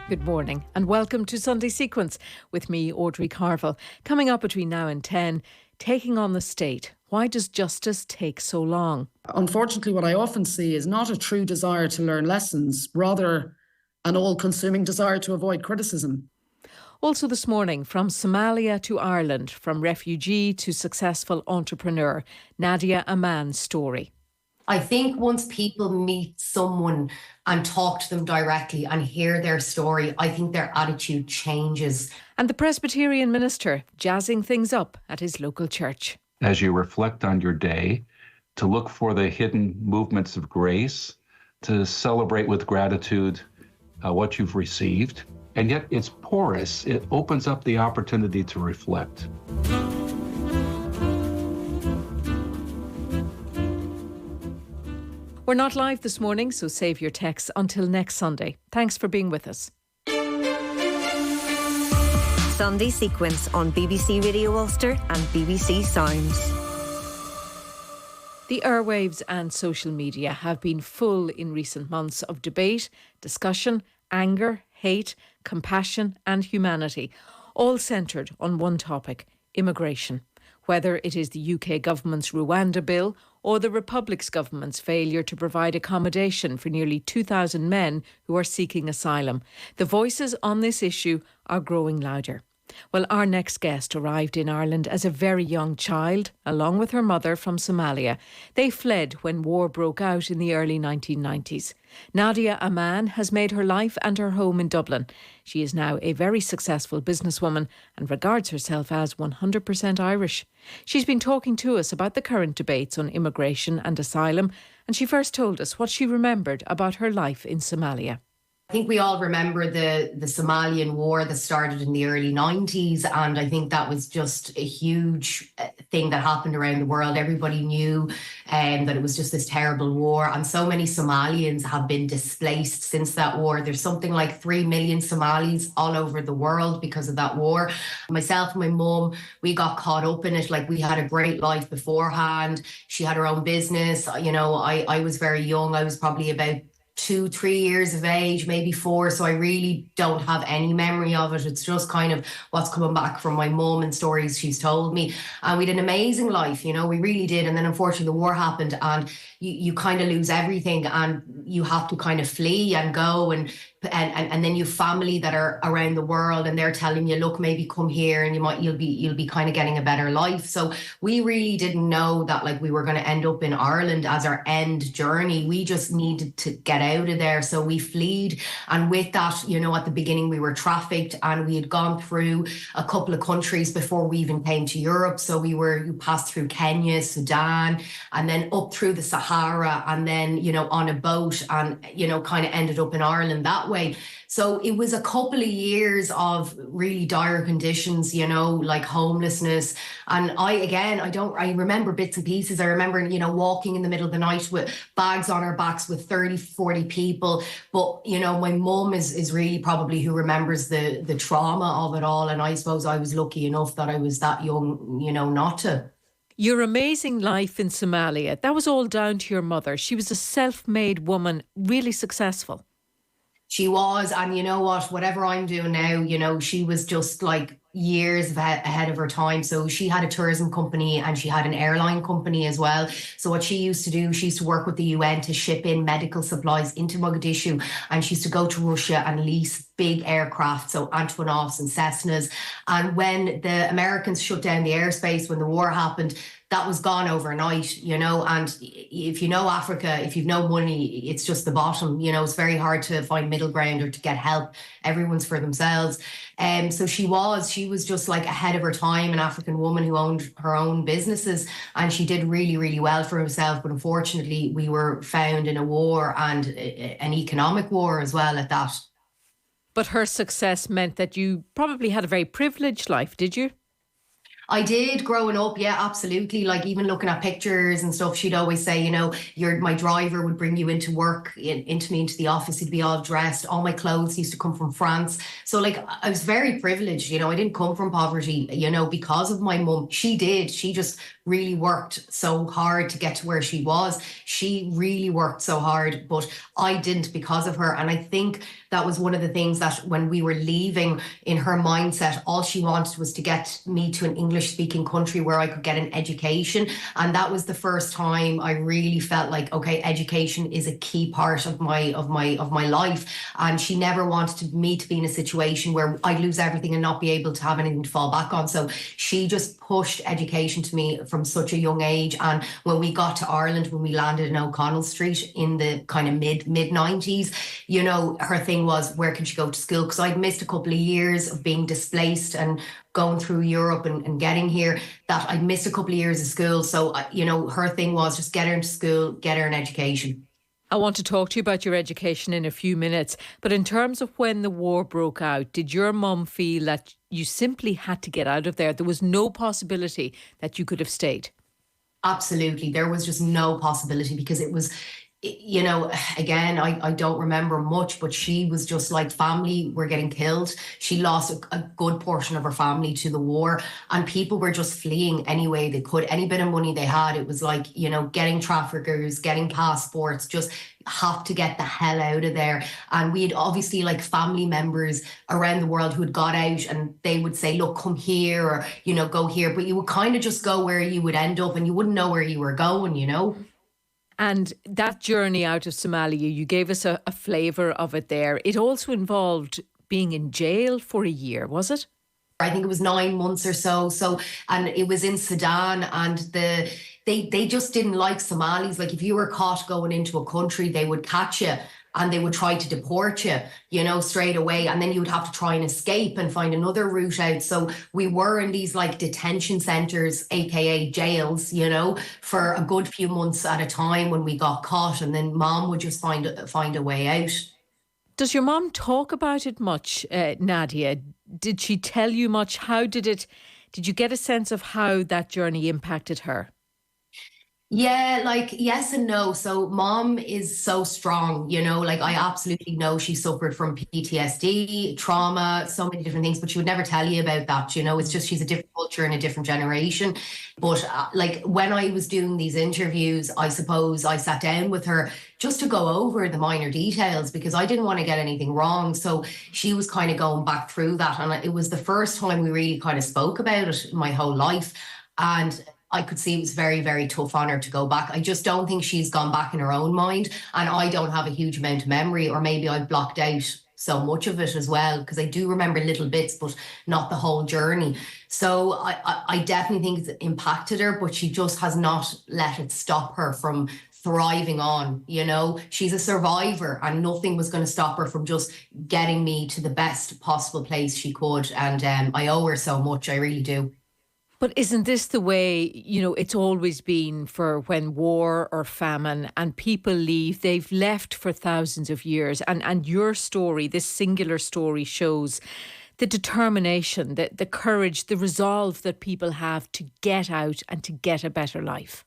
Good morning and welcome to Sunday Sequence with me, Audrey Carville. Coming up between now and 10, taking on the state. Why does justice take so long? Unfortunately, what I often see is not a true desire to learn lessons, rather an all-consuming desire to avoid criticism. Also this morning, from Somalia to Ireland, from refugee to successful entrepreneur, Nadia Aman's story. I think once people meet someone and talk to them directly and hear their story, I think their attitude changes. And the Presbyterian minister jazzing things up at his local church. As you reflect on your day, to look for the hidden movements of grace, to celebrate with gratitude what you've received. And yet it's porous. It opens up the opportunity to reflect. We're not live this morning, so save your texts until next Sunday. Thanks for being with us. Sunday Sequence on BBC Radio Ulster and BBC Sounds. The airwaves and social media have been full in recent months of debate, discussion, anger, hate, compassion and humanity, all centred on one topic: immigration. Whether it is the UK government's Rwanda bill or the Republic's government's failure to provide accommodation for nearly 2,000 men who are seeking asylum, the voices on this issue are growing louder. Well, our next guest arrived in Ireland as a very young child, along with her mother from Somalia. They fled when war broke out in the early 1990s. Nadia Aman has made her life and her home in Dublin. She is now a very successful businesswoman and regards herself as 100% Irish. She's been talking to us about the current debates on immigration and asylum, and she first told us what she remembered about her life in Somalia. I think we all remember the Somalian war that started in the early 90s, and I think that was just a huge thing that happened around the world. Everybody knew that it was just this terrible war, and so many Somalians have been displaced since that war. There's something like 3 million Somalis all over the world because of that war. Myself and my mum, we got caught up in it. Like, we had a great life beforehand. She had her own business. You know, I was very young. I was probably about 2-3 years of age, maybe 4. So I really don't have any memory of it. It's just kind of what's coming back from my mum and stories she's told me. And we had an amazing life, you know, we really did. And then unfortunately the war happened and you kind of lose everything and you have to kind of flee and go and then you have family that are around the world and they're telling you, look, maybe come here and you'll be kind of getting a better life. So we really didn't know that like we were going to end up in Ireland as our end journey. We just needed to get out of there. So we fled. And with that, you know, at the beginning we were trafficked and we had gone through a couple of countries before we even came to Europe. So you passed through Kenya, Sudan, and then up through the Sahara and then, you know, on a boat and, you know, kind of ended up in Ireland that way. So it was a couple of years of really dire conditions, you know, like homelessness. And I remember bits and pieces. I remember, you know, walking in the middle of the night with bags on our backs with 30, 40 people. But, you know, my mum is really probably who remembers the trauma of it all. And I suppose I was lucky enough that I was that young, you know, not to. Your amazing life in Somalia, that was all down to your mother. She was a self-made woman, really successful. She was, and you know what, whatever I'm doing now, you know, she was just like years ahead of her time. So she had a tourism company and she had an airline company as well. So what she used to do, she used to work with the UN to ship in medical supplies into Mogadishu, and she used to go to Russia and lease big aircraft, so Antonovs and Cessnas. And when the Americans shut down the airspace, when the war happened, that was gone overnight, you know. And if you know Africa, if you've no money, it's just the bottom, you know. It's very hard to find middle ground or to get help. Everyone's for themselves. So she was just like ahead of her time, an African woman who owned her own businesses, and she did really, really well for herself. But unfortunately, we were found in a war, and an economic war as well at that. But her success meant that you probably had a very privileged life, did you? I did growing up, yeah, absolutely. Like even looking at pictures and stuff, she'd always say, you know, my driver would bring you into work, into the office, he'd be all dressed. All my clothes used to come from France. So like I was very privileged, you know, I didn't come from poverty, you know, because of my mum. She just really worked so hard to get to where she was. She really worked so hard, but I didn't because of her. And I think that was one of the things that when we were leaving, in her mindset, all she wanted was to get me to an English speaking country where I could get an education. And that was the first time I really felt like, okay, education is a key part of my life. And she never wanted me to be in a situation where I'd lose everything and not be able to have anything to fall back on. So she just pushed education to me from such a young age. And when we got to Ireland, when we landed in O'Connell Street in the kind of mid 90s, you know, her thing was, where can she go to school? Because I'd missed a couple of years of being displaced and going through Europe and getting here, that I'd missed a couple of years of school. So, you know, her thing was just get her into school, get her an education. I want to talk to you about your education in a few minutes, but in terms of when the war broke out, did your mum feel that you simply had to get out of there? There was no possibility that you could have stayed? Absolutely. There was just no possibility, because it was, you know, again, I don't remember much, but she was just like, family were getting killed. She lost a good portion of her family to the war, and people were just fleeing any way they could. Any bit of money they had, it was like, you know, getting traffickers, getting passports, just have to get the hell out of there. And we had obviously like family members around the world who had got out, and they would say, look, come here, or, you know, go here. But you would kind of just go where you would end up, and you wouldn't know where you were going, you know. And that journey out of Somalia, you gave us a flavour of it there. It also involved being in jail for a year, was it? I think it was 9 months or so. So, and it was in Sudan, and they just didn't like Somalis. Like, if you were caught going into a country, they would catch you and they would try to deport you, you know, straight away. And then you would have to try and escape and find another route out. So we were in these like detention centres, aka jails, you know, for a good few months at a time when we got caught. And then mom would just find a way out. Does your mom talk about it much, Nadia? Did she tell you much? Did you get a sense of how that journey impacted her? Yeah, like yes and no. So mom is so strong, you know, like I absolutely know she suffered from PTSD, trauma, so many different things, but she would never tell you about that. You know, it's just, she's a different culture and a different generation. But like when I was doing these interviews, I suppose I sat down with her just to go over the minor details, because I didn't want to get anything wrong. So she was kind of going back through that. And it was the first time we really kind of spoke about it my whole life. And I could see it was very, very tough on her to go back. I just don't think she's gone back in her own mind. And I don't have a huge amount of memory, or maybe I've blocked out so much of it as well, because I do remember little bits, but not the whole journey. So I definitely think it's impacted her, but she just has not let it stop her from thriving on. You know, she's a survivor, and nothing was going to stop her from just getting me to the best possible place she could. And I owe her so much. I really do. But isn't this the way, you know, it's always been for when war or famine and people leave, they've left for thousands of years. And your story, this singular story, shows the determination, the courage, the resolve that people have to get out and to get a better life.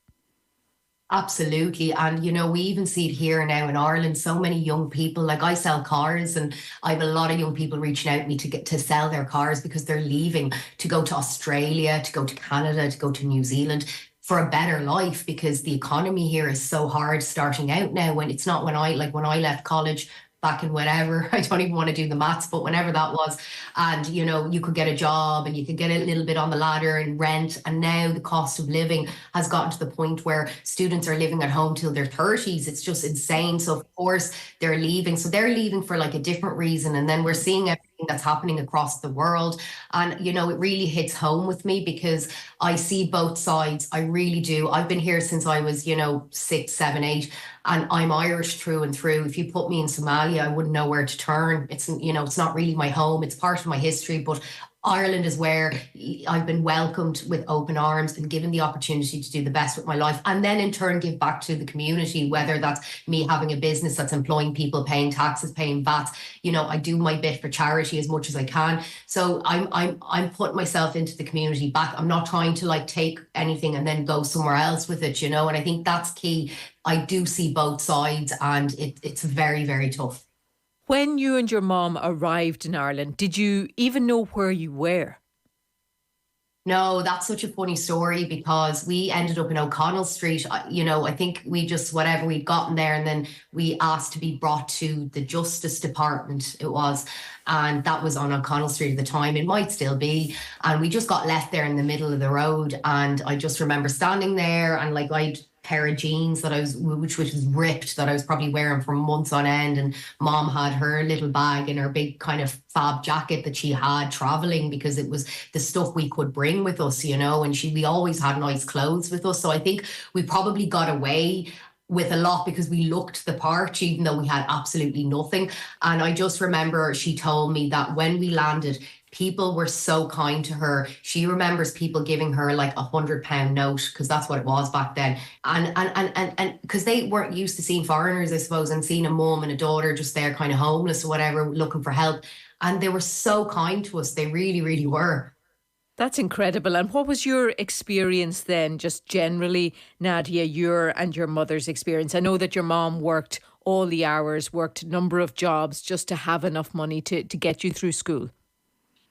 Absolutely. And, you know, we even see it here now in Ireland. So many young people, like I sell cars, and I have a lot of young people reaching out to me to sell their cars because they're leaving to go to Australia, to go to Canada, to go to New Zealand for a better life, because the economy here is so hard starting out now. When it's not when I left college back in whatever, I don't even want to do the maths, but whenever that was, and, you know, you could get a job and you could get a little bit on the ladder and rent. And now the cost of living has gotten to the point where students are living at home till their 30s. It's just insane. So of course they're leaving. So they're leaving for like a different reason. And then we're seeing everything that's happening across the world. And, you know, it really hits home with me because I see both sides. I really do. I've been here since I was, you know, 6, 7, 8. And I'm Irish through and through. If you put me in Somalia, I wouldn't know where to turn. It's, you know, it's not really my home. It's part of my history, but Ireland is where I've been welcomed with open arms and given the opportunity to do the best with my life, and then in turn give back to the community, whether that's me having a business that's employing people, paying taxes, paying VAT. You know, I do my bit for charity as much as I can. So I'm putting myself into the community back. I'm not trying to like take anything and then go somewhere else with it, you know, and I think that's key. I do see both sides, and it's very, very tough. When you and your mom arrived in Ireland, did you even know where you were? No, that's such a funny story because we ended up in O'Connell Street. I think we just, whatever, we'd gotten there and then we asked to be brought to the Justice Department, it was. And that was on O'Connell Street at the time. It might still be. And we just got left there in the middle of the road. And I just remember standing there and like I'd pair of jeans that which was ripped, that I was probably wearing for months on end, and mom had her little bag and her big kind of fab jacket that she had traveling, because it was the stuff we could bring with us, and we always had nice clothes with us. So I think we probably got away with a lot because we looked the part, even though we had absolutely nothing. And I just remember she told me that when we landed, people were so kind to her. She remembers people giving her like £100 note, because that's what it was back then. And because they weren't used to seeing foreigners, I suppose, and seeing a mum and a daughter just there kind of homeless or whatever, looking for help. And they were so kind to us. They really, really were. That's incredible. And what was your experience then, just generally, Nadia, your and your mother's experience? I know that your mom worked all the hours, worked a number of jobs just to have enough money to get you through school.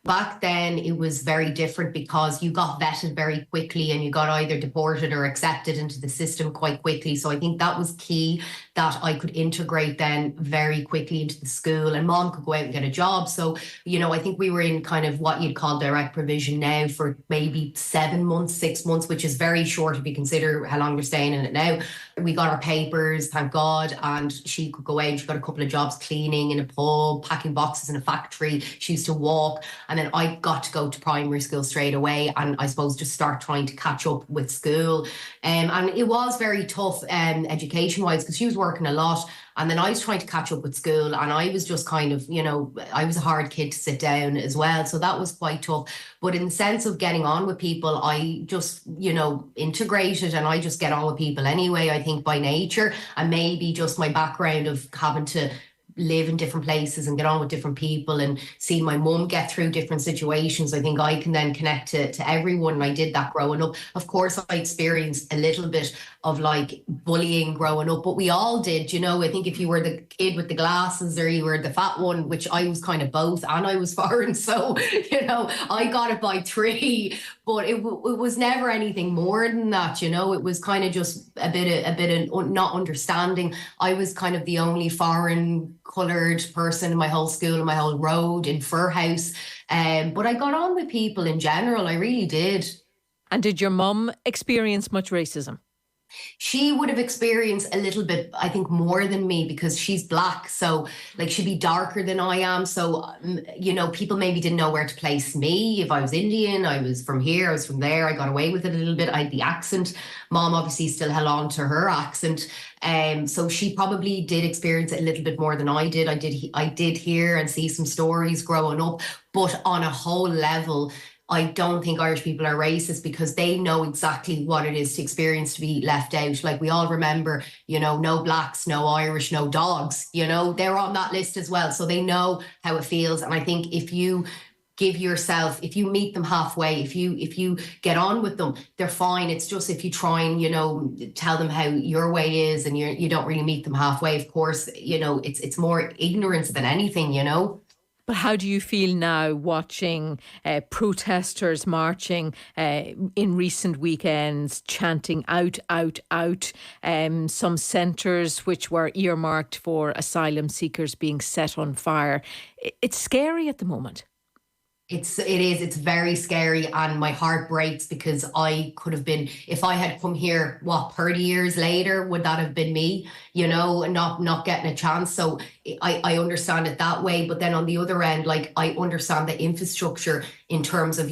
Back then, it was very different because you got vetted very quickly and you got either deported or accepted into the system quite quickly. So I think that was key, that I could integrate then very quickly into the school, and mom could go out and get a job. So, I think we were in kind of what you'd call direct provision now for maybe 7 months, 6 months, which is very short if you consider how long we're staying in it now. We got our papers, thank God, and she could go out. She got a couple of jobs cleaning in a pub, packing boxes in a factory. She used to walk. And then I got to go to primary school straight away, and I suppose just start trying to catch up with school. And it was very tough education-wise, because she was working a lot. And then I was trying to catch up with school, and I was just kind of, I was a hard kid to sit down as well. So that was quite tough. But in the sense of getting on with people, I just, integrated, and I just get on with people anyway, I think by nature, and maybe just my background of having to live in different places and get on with different people and see my mum get through different situations. I think I can then connect to everyone, and I did that growing up. Of course, I experienced a little bit of like bullying growing up, but we all did, I think if you were the kid with the glasses or you were the fat one, which I was kind of both, and I was foreign, so I got it by 3, but it was never anything more than that. It was kind of just a bit of not understanding. I was kind of the only foreign coloured person in my whole school and my whole road in Fir House, but I got on with people in general. I really did. And did your mum experience much racism? She would have experienced a little bit, I think, more than me, because she's black. So like she'd be darker than I am. So, people maybe didn't know where to place me. If I was Indian, I was from here, I was from there. I got away with it a little bit. I had the accent. Mom obviously still held on to her accent. So she probably did experience it a little bit more than I did. I did hear and see some stories growing up, but on a whole level, I don't think Irish people are racist, because they know exactly what it is to experience to be left out. Like we all remember, no blacks, no Irish, no dogs, they're on that list as well. So they know how it feels. And I think if you give yourself, if you meet them halfway, if you get on with them, they're fine. It's just if you try and, tell them how your way is and you don't really meet them halfway, of course, it's more ignorance than anything, But how do you feel now watching protesters marching in recent weekends, chanting out, out, out, some centres which were earmarked for asylum seekers being set on fire? It's scary at the moment. It is. It's very scary, and my heart breaks, because I could have been, if I had come here, 30 years later, would that have been me? Not getting a chance. So I understand it that way. But then on the other end, like I understand the infrastructure in terms of,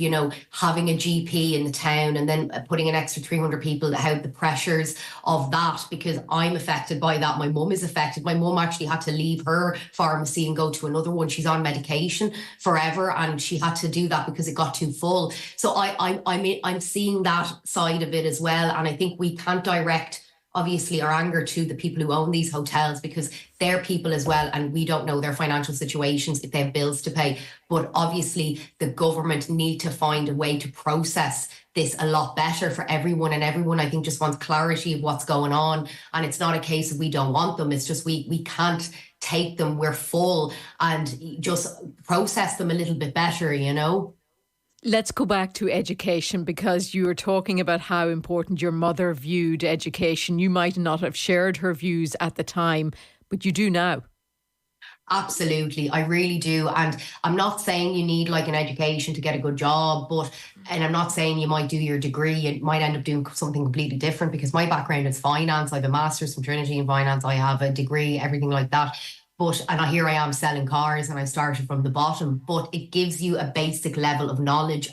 having a GP in the town and then putting an extra 300 people, how the pressures of that, because I'm affected by that. My mum is affected. My mum actually had to leave her pharmacy and go to another one. She's on medication forever, and she had to do that because it got too full. So I'm seeing that side of it as well. And I think we can't direct, obviously, our anger to the people who own these hotels, because they're people as well, and we don't know their financial situations if they have bills to pay. But obviously the government need to find a way to process this a lot better for everyone, and everyone, I think, just wants clarity of what's going on. And it's not a case of we don't want them, it's just we can't take them, we're full, and just process them a little bit better, Let's go back to education, because you were talking about how important your mother viewed education. You might not have shared her views at the time, but you do now. Absolutely, I really do. And I'm not saying you need like an education to get a good job, and I'm not saying you might do your degree, you might end up doing something completely different, because my background is finance. I have a master's from Trinity in finance. I have a degree, everything like that. Here I am selling cars, and I started from the bottom, but it gives you a basic level of knowledge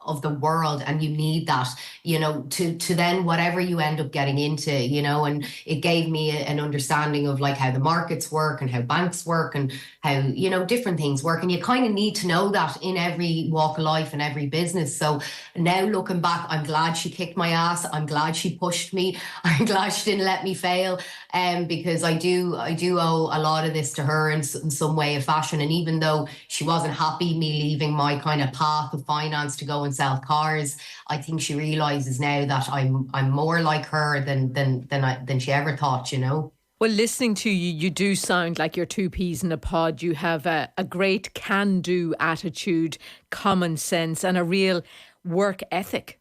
of the world, and you need that, to then whatever you end up getting into, and it gave me an understanding of like how the markets work and how banks work and how, different things work. And you kind of need to know that in every walk of life and every business. So now looking back, I'm glad she kicked my ass. I'm glad she pushed me. I'm glad she didn't let me fail. Because I do owe a lot of this to her in some way of fashion. And even though she wasn't happy me leaving my kind of path of finance to go and sell cars, I think she realizes now that I'm more like her than she ever thought. Well, listening to you, you do sound like you're two peas in a pod. You have a great can-do attitude, common sense, and a real work ethic.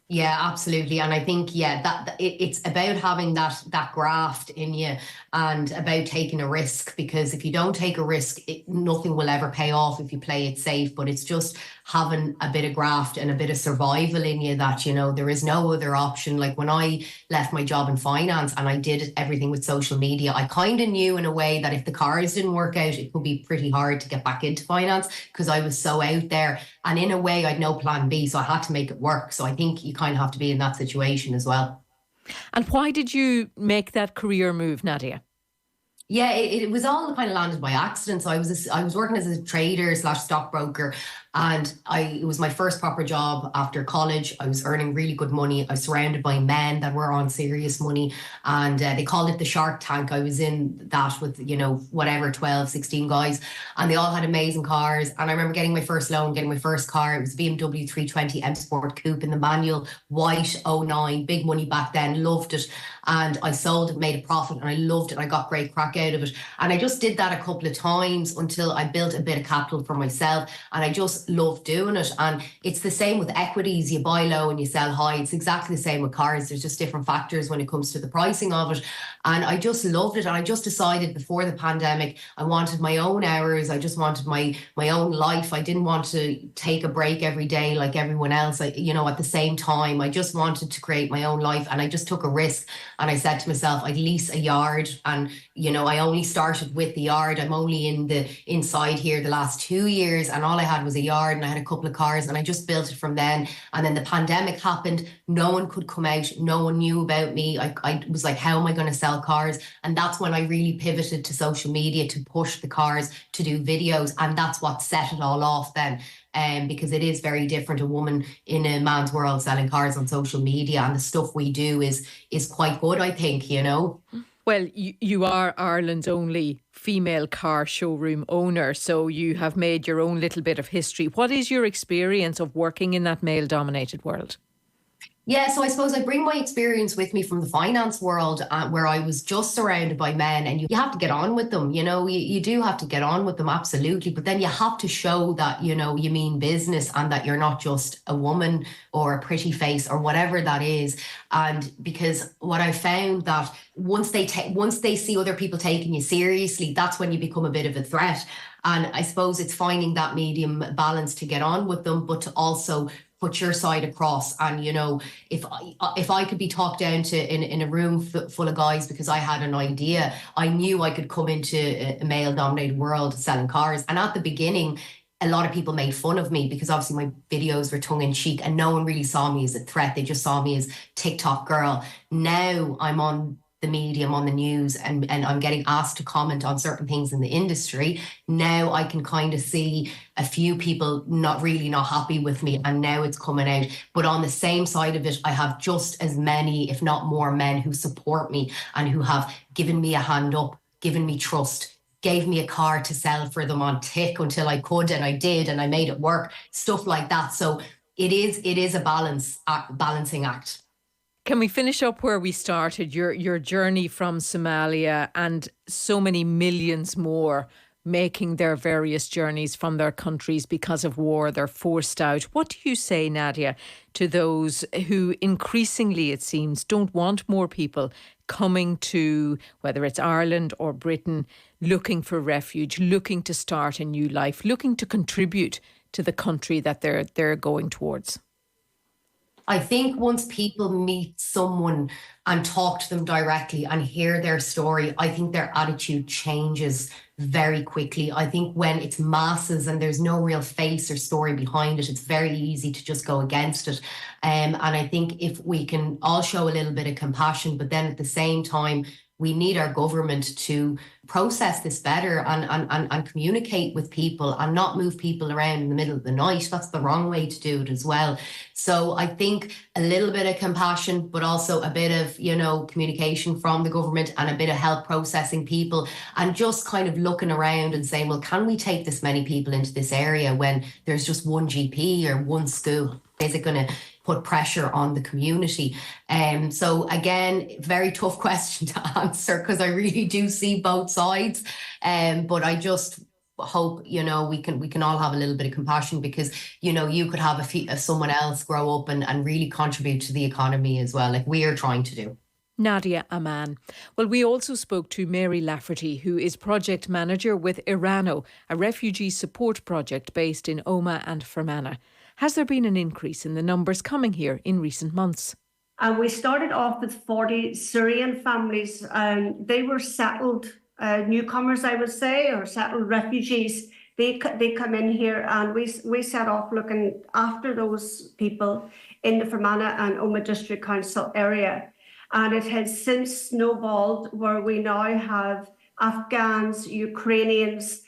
Yeah, absolutely. And I think, it's about having that graft in you, and about taking a risk, because if you don't take a risk, nothing will ever pay off if you play it safe. But it's just having a bit of graft and a bit of survival in you that, there is no other option. Like when I left my job in finance and I did everything with social media, I kind of knew in a way that if the cars didn't work out, it could be pretty hard to get back into finance, because I was so out there. And in a way, I'd no plan B, so I had to make it work. So I think you kind of have to be in that situation as well. And why did you make that career move, Nadia? Yeah, it was all kind of landed by accident. So I was working as a trader / stockbroker, and it was my first proper job after college. I was earning really good money. I was surrounded by men that were on serious money, and they called it the Shark Tank. I was in that with, 12, 16 guys, and they all had amazing cars. And I remember getting my first loan, getting my first car. It was a BMW 320 M Sport Coupe in the manual, white, '09, big money back then, loved it. And I sold it, made a profit, and I loved it. I got great crack out of it. And I just did that a couple of times until I built a bit of capital for myself. And I just loved doing it. And it's the same with equities. You buy low and you sell high. It's exactly the same with cars. There's just different factors when it comes to the pricing of it. And I just loved it. And I just decided before the pandemic, I wanted my own hours. I just wanted my own life. I didn't want to take a break every day like everyone else, at the same time. I just wanted to create my own life. And I just took a risk. And I said to myself, I'd lease a yard. And, I only started with the yard. I'm only inside here the last 2 years. And all I had was a yard, and I had a couple of cars, and I just built it from then. And then the pandemic happened. No one could come out. No one knew about me. I was like, how am I going to sell cars? And that's when I really pivoted to social media to push the cars, to do videos. And that's what set it all off then. Because it is very different, a woman in a man's world selling cars on social media, and the stuff we do is quite good, I think, Well, you are Ireland's only female car showroom owner, so you have made your own little bit of history. What is your experience of working in that male-dominated world? Yeah, so I suppose I bring my experience with me from the finance world, where I was just surrounded by men, and you have to get on with them. You do have to get on with them, absolutely. But then you have to show that, you mean business, and that you're not just a woman or a pretty face or whatever that is. And because what I found that once they see other people taking you seriously, that's when you become a bit of a threat. And I suppose it's finding that medium balance to get on with them, but to also put your side across. And, if I could be talked down to in a room full of guys because I had an idea, I knew I could come into a male-dominated world selling cars. And at the beginning, a lot of people made fun of me because obviously my videos were tongue-in-cheek, and no one really saw me as a threat. They just saw me as TikTok girl. Now I'm on the media, I'm on the news, and I'm getting asked to comment on certain things in the industry. Now I can kind of see a few people not happy with me, and now it's coming out. But on the same side of it, I have just as many, if not more, men who support me and who have given me a hand up, given me trust, gave me a car to sell for them on tick until I could, and I did, and I made it work, stuff like that. So it is a balancing act. Can we finish up where we started, your journey from Somalia and so many millions more making their various journeys from their countries because of war. They're forced out. What do you say, Nadia, to those who increasingly, it seems, don't want more people coming to, whether it's Ireland or Britain, looking for refuge, looking to start a new life, looking to contribute to the country that they're going towards? I think once people meet someone and talk to them directly and hear their story, I think their attitude changes very quickly. I think when it's masses and there's no real face or story behind it, it's very easy to just go against it. And I think if we can all show a little bit of compassion, but then at the same time, we need our government to process this better and communicate with people and not move people around in the middle of the night. That's the wrong way to do it as well. So I think a little bit of compassion, but also a bit of, communication from the government and a bit of help processing people and just kind of looking around and saying, well, can we take this many people into this area when there's just one GP or one school? Is it going to put pressure on the community? So again, very tough question to answer because I really do see both sides. But I just hope, we can all have a little bit of compassion because, you could have someone else grow up and really contribute to the economy as well, like we are trying to do. Nadia Aman. Well, we also spoke to Mary Lafferty, who is project manager with Irano, a refugee support project based in Omagh and Fermanagh. Has there been an increase in the numbers coming here in recent months? We started off with 40 Syrian families. They were settled newcomers, I would say, or settled refugees. They come in here and we set off looking after those people in the Fermanagh and Omagh District Council area. And it has since snowballed where we now have Afghans, Ukrainians,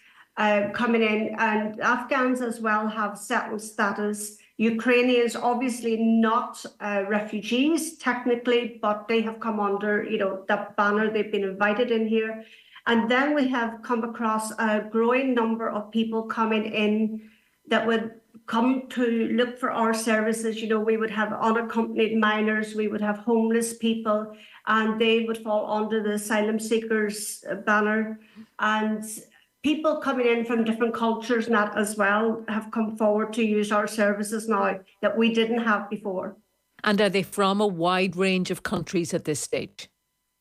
coming in, and Afghans as well have settled status. Ukrainians, obviously not refugees technically, but they have come under, that banner. They've been invited in here. And then we have come across a growing number of people coming in that would come to look for our services. We would have unaccompanied minors, we would have homeless people, and they would fall under the asylum seekers banner. And people coming in from different cultures and that as well have come forward to use our services now that we didn't have before. And are they from a wide range of countries at this stage?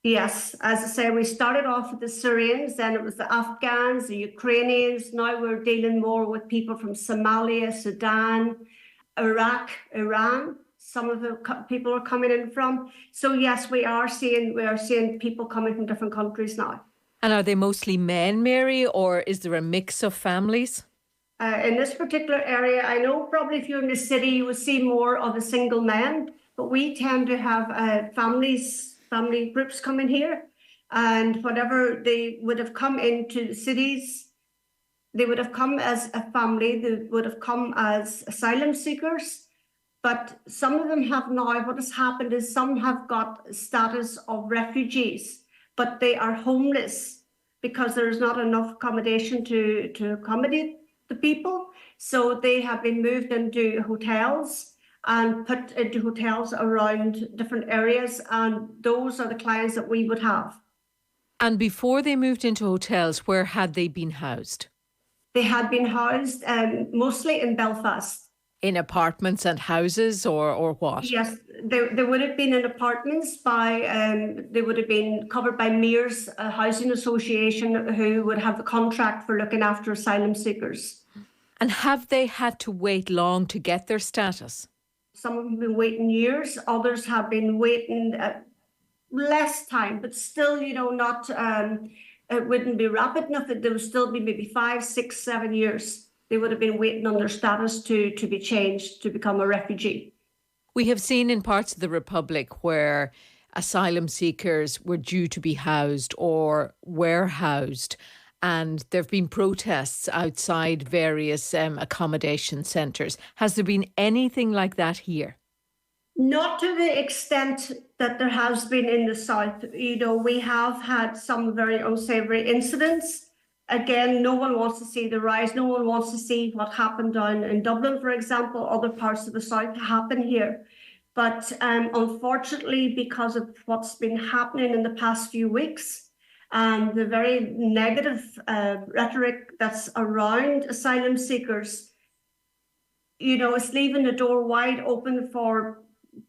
Yes, as I say, we started off with the Syrians, then it was the Afghans, the Ukrainians. Now we're dealing more with people from Somalia, Sudan, Iraq, Iran. Some of the people are coming in from. So yes, we are seeing people coming from different countries now. And are they mostly men, Mary, or is there a mix of families? In this particular area, I know probably if you're in the city, you would see more of the single men, but we tend to have family groups coming here. And whatever they would have come into the cities, they would have come as a family, they would have come as asylum seekers. But some of them have now, what has happened is some have got status of refugees, but they are homeless because there's not enough accommodation to accommodate the people. So they have been moved into hotels and put into hotels around different areas. And those are the clients that we would have. And before they moved into hotels, where had they been housed? They had been housed mostly in Belfast. In apartments and houses or what? Yes, they would have been in apartments they would have been covered by Mears, a housing association who would have the contract for looking after asylum seekers. And have they had to wait long to get their status? Some have been waiting years, others have been waiting less time, but still, not, it wouldn't be rapid enough. There would still be maybe 5, 6, 7 years. They would have been waiting on their status to be changed to become a refugee. We have seen in parts of the Republic where asylum seekers were due to be housed or were housed, and there have been protests outside various accommodation centres. Has there been anything like that here? Not to the extent that there has been in the south. We have had some very unsavoury incidents. Again, no one wants to see the rise. No one wants to see what happened down in Dublin, for example. Other parts of the south happen here. But unfortunately, because of what's been happening in the past few weeks, and the very negative rhetoric that's around asylum seekers, it's leaving the door wide open for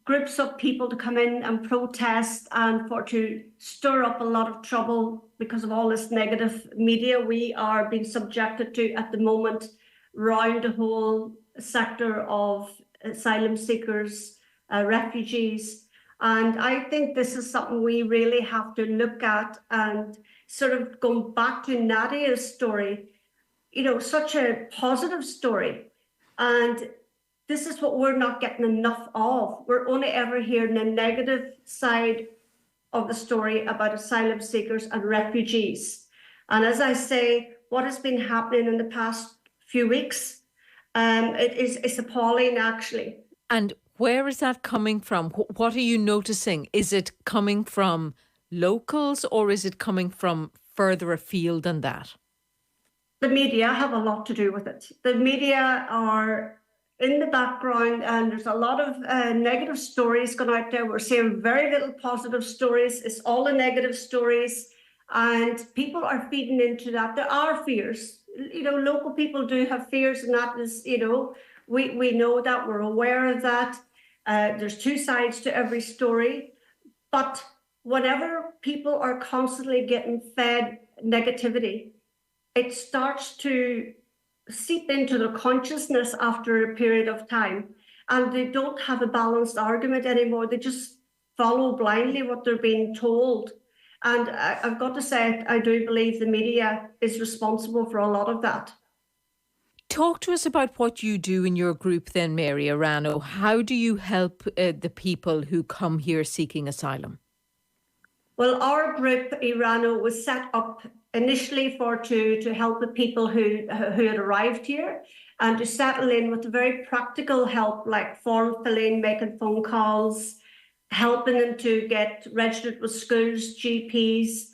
groups of people to come in and protest and to stir up a lot of trouble because of all this negative media we are being subjected to at the moment around the whole sector of asylum seekers, refugees. And I think this is something we really have to look at, and sort of going back to Nadia's story, such a positive story. And this is what we're not getting enough of. We're only ever hearing the negative side of the story about asylum seekers and refugees. And as I say, what has been happening in the past few weeks, it's appalling, actually. And where is that coming from? What are you noticing? Is it coming from locals, or is it coming from further afield than that? The media have a lot to do with it. The media are in the background, and there's a lot of negative stories going out there. We're seeing very little positive stories. It's all the negative stories, and people are feeding into that. There are fears. Local people do have fears, and that is, we know that, we're aware of that. There's two sides to every story. But whenever people are constantly getting fed negativity, it starts to seep into their consciousness after a period of time, and they don't have a balanced argument anymore. They just follow blindly what they're being told. And I've got to say, I do believe the media is responsible for a lot of that. Talk to us about what you do in your group then, Mary Arano. How do you help the people who come here seeking asylum? Well, our group, Irano, was set up initially to help the people who had arrived here, and to settle in with very practical help like form filling, making phone calls, helping them to get registered with schools, GPs,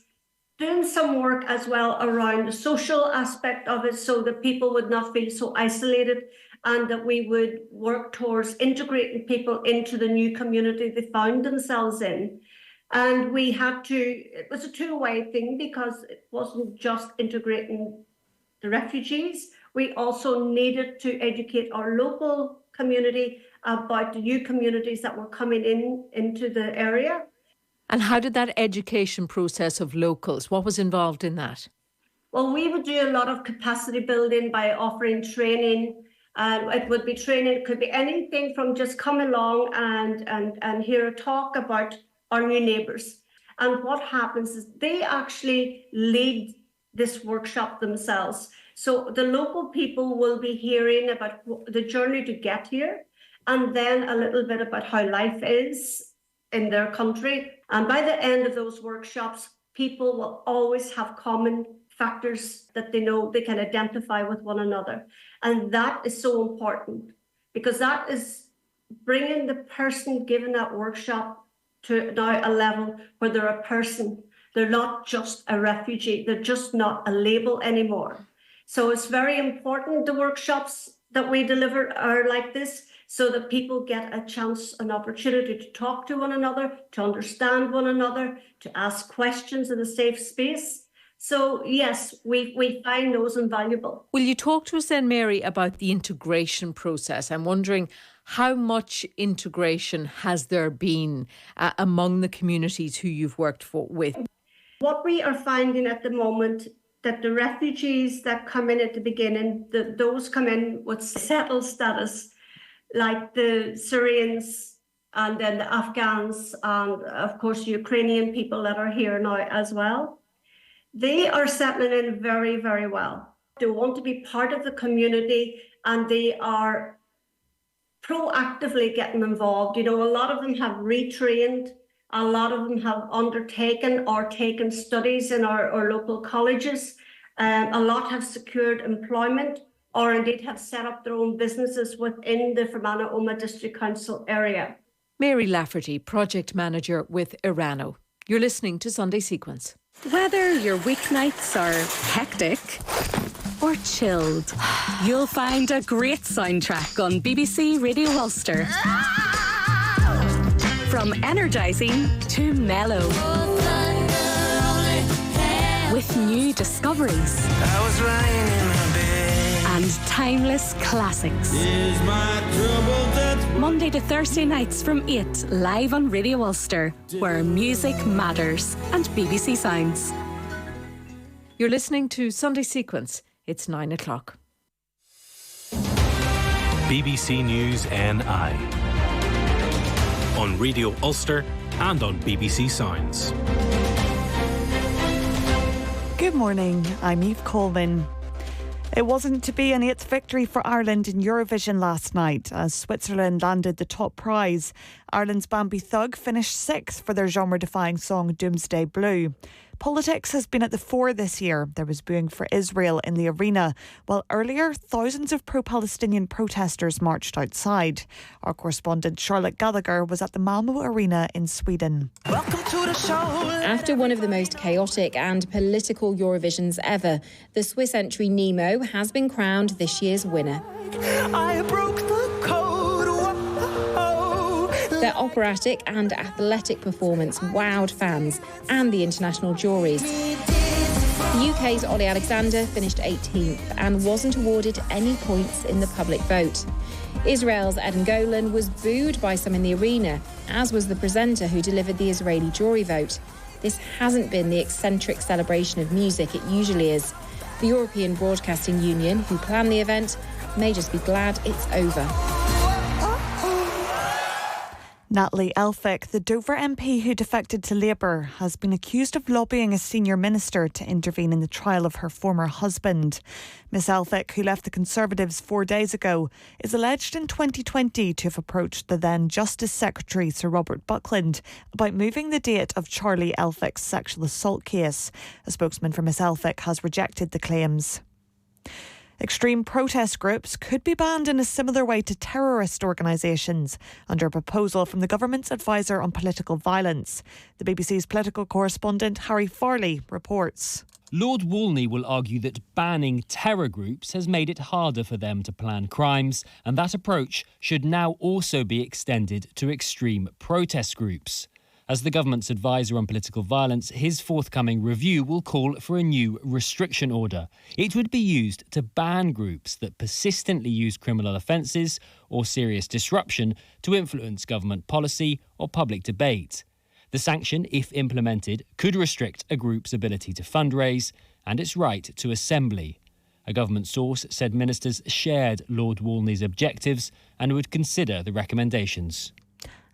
doing some work as well around the social aspect of it so that people would not feel so isolated, and that we would work towards integrating people into the new community they found themselves in. And it was a two-way thing, because it wasn't just integrating the refugees. We also needed to educate our local community about the new communities that were coming into the area. And how did that education process of locals, what was involved in that? Well, we would do a lot of capacity building by offering training. It would be training, it could be anything from just come along and hear a talk about our new neighbours. And what happens is they actually lead this workshop themselves. So the local people will be hearing about the journey to get here, and then a little bit about how life is in their country. And by the end of those workshops, people will always have common factors that they know they can identify with one another. And that is so important, because that is bringing the person given that workshop to now a level where they're a person. They're not just a refugee. They're just not a label anymore. So it's very important the workshops that we deliver are like this, so that people get a chance, an opportunity to talk to one another, to understand one another, to ask questions in a safe space. So yes, we find those invaluable. Will you talk to us then, Mary, about the integration process? I'm wondering how much integration has there been among the communities who you've worked with? What we are finding at the moment, that the refugees that come in at the beginning, those come in with settled status, like the Syrians and then the Afghans and of course Ukrainian people that are here now as well. They are settling in very, very well. They want to be part of the community, and they are proactively getting involved. A lot of them have retrained, a lot of them have undertaken or taken studies in our local colleges. A lot have secured employment, or indeed have set up their own businesses within the Fermanagh Omagh District Council area. Mary Lafferty, Project Manager with Irano. You're listening to Sunday Sequence. Whether your weeknights are hectic or chilled, you'll find a great soundtrack on BBC Radio Ulster. From energising to mellow. with new discoveries I was lying in my bed. and timeless classics. Is my trouble that Monday to Thursday nights from 8, live on Radio Ulster, where music matters, and BBC Sounds. You're listening to Sunday Sequence. It's 9 o'clock. BBC News NI on Radio Ulster and on BBC Sounds. Good morning, I'm Eve Coleman. It wasn't to be an 8th victory for Ireland in Eurovision last night as Switzerland landed the top prize. Ireland's Bambi Thug finished 6th for their genre-defying song Doomsday Blue. Politics has been at the fore this year. There was booing for Israel in the arena, while earlier thousands of pro-Palestinian protesters marched outside. Our correspondent Charlotte Gallagher was at the Malmö Arena in Sweden. welcome to the show. After one of the most chaotic and political Eurovisions ever, the Swiss entry Nemo has been crowned this year's winner. I broke the code. Whoa. Their operatic and athletic performance wowed fans and the international juries. The UK's Ollie Alexander finished 18th and wasn't awarded any points in the public vote. Israel's Eden Golan was booed by some in the arena, as was the presenter who delivered the Israeli jury vote. This hasn't been the eccentric celebration of music it usually is. The European Broadcasting Union, who planned the event, may just be glad it's over. Natalie Elphicke, the Dover MP who defected to Labour, has been accused of lobbying a senior minister to intervene in the trial of her former husband. Miss Elphicke, who left the Conservatives 4 days ago, is alleged in 2020 to have approached the then Justice Secretary Sir Robert Buckland about moving the date of Charlie Elphicke's sexual assault case. A spokesman for Miss Elphicke has rejected the claims. Extreme protest groups could be banned in a similar way to terrorist organisations under a proposal from the government's advisor on political violence. The BBC's political correspondent Harry Farley reports. Lord Wolney will argue that banning terror groups has made it harder for them to plan crimes, and that approach should now also be extended to extreme protest groups. As the government's advisor on political violence, his forthcoming review will call for a new restriction order. It would be used to ban groups that persistently use criminal offences or serious disruption to influence government policy or public debate. The sanction, if implemented, could restrict a group's ability to fundraise and its right to assembly. A government source said ministers shared Lord Wolney's objectives and would consider the recommendations.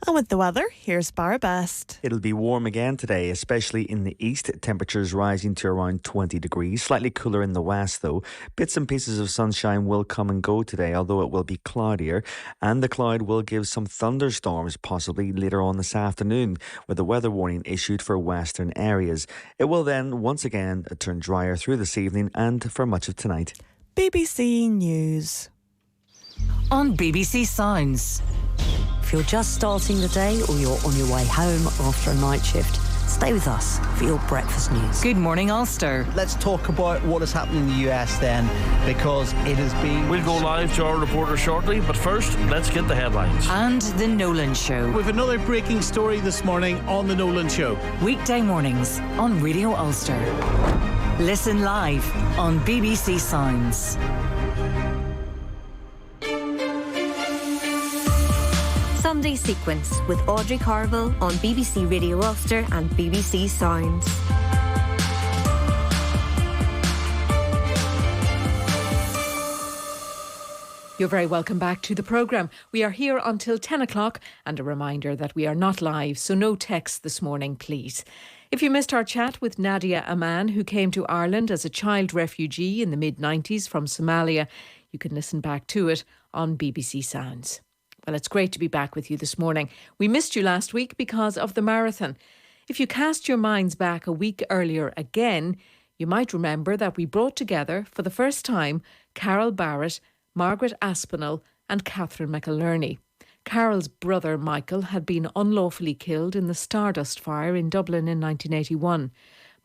And with the weather, here's Barra Best. It'll be warm again today, especially in the east. Temperatures rising to around 20 degrees. Slightly cooler in the west, though. Bits and pieces of sunshine will come and go today, although it will be cloudier. And the cloud will give some thunderstorms, possibly later on this afternoon, with a weather warning issued for western areas. It will then, once again, turn drier through this evening and for much of tonight. BBC News. On BBC Sounds. If you're just starting the day or you're on your way home after a night shift, stay with us for your breakfast news. Good morning, Ulster. Let's talk about what is happening in the US then, because it has been... We'll go live to our reporter shortly, but first, let's get the headlines. And The Nolan Show. With another breaking story this morning on The Nolan Show. Weekday mornings on Radio Ulster. Listen live on BBC Sounds. Sunday Sequence with Audrey Carville on BBC Radio Ulster and BBC Sounds. You're very welcome back to the programme. We are here until 10 o'clock, and a reminder that we are not live, so no text this morning, please. If you missed our chat with Nadia Aman, who came to Ireland as a child refugee in the mid-90s from Somalia, you can listen back to it on BBC Sounds. Well, it's great to be back with you this morning. We missed you last week because of the marathon. If you cast your minds back a week earlier again, you might remember that we brought together for the first time Carol Barrett, Margaret Aspinall and Catherine McIlerney. Carol's brother Michael had been unlawfully killed in the Stardust fire in Dublin in 1981.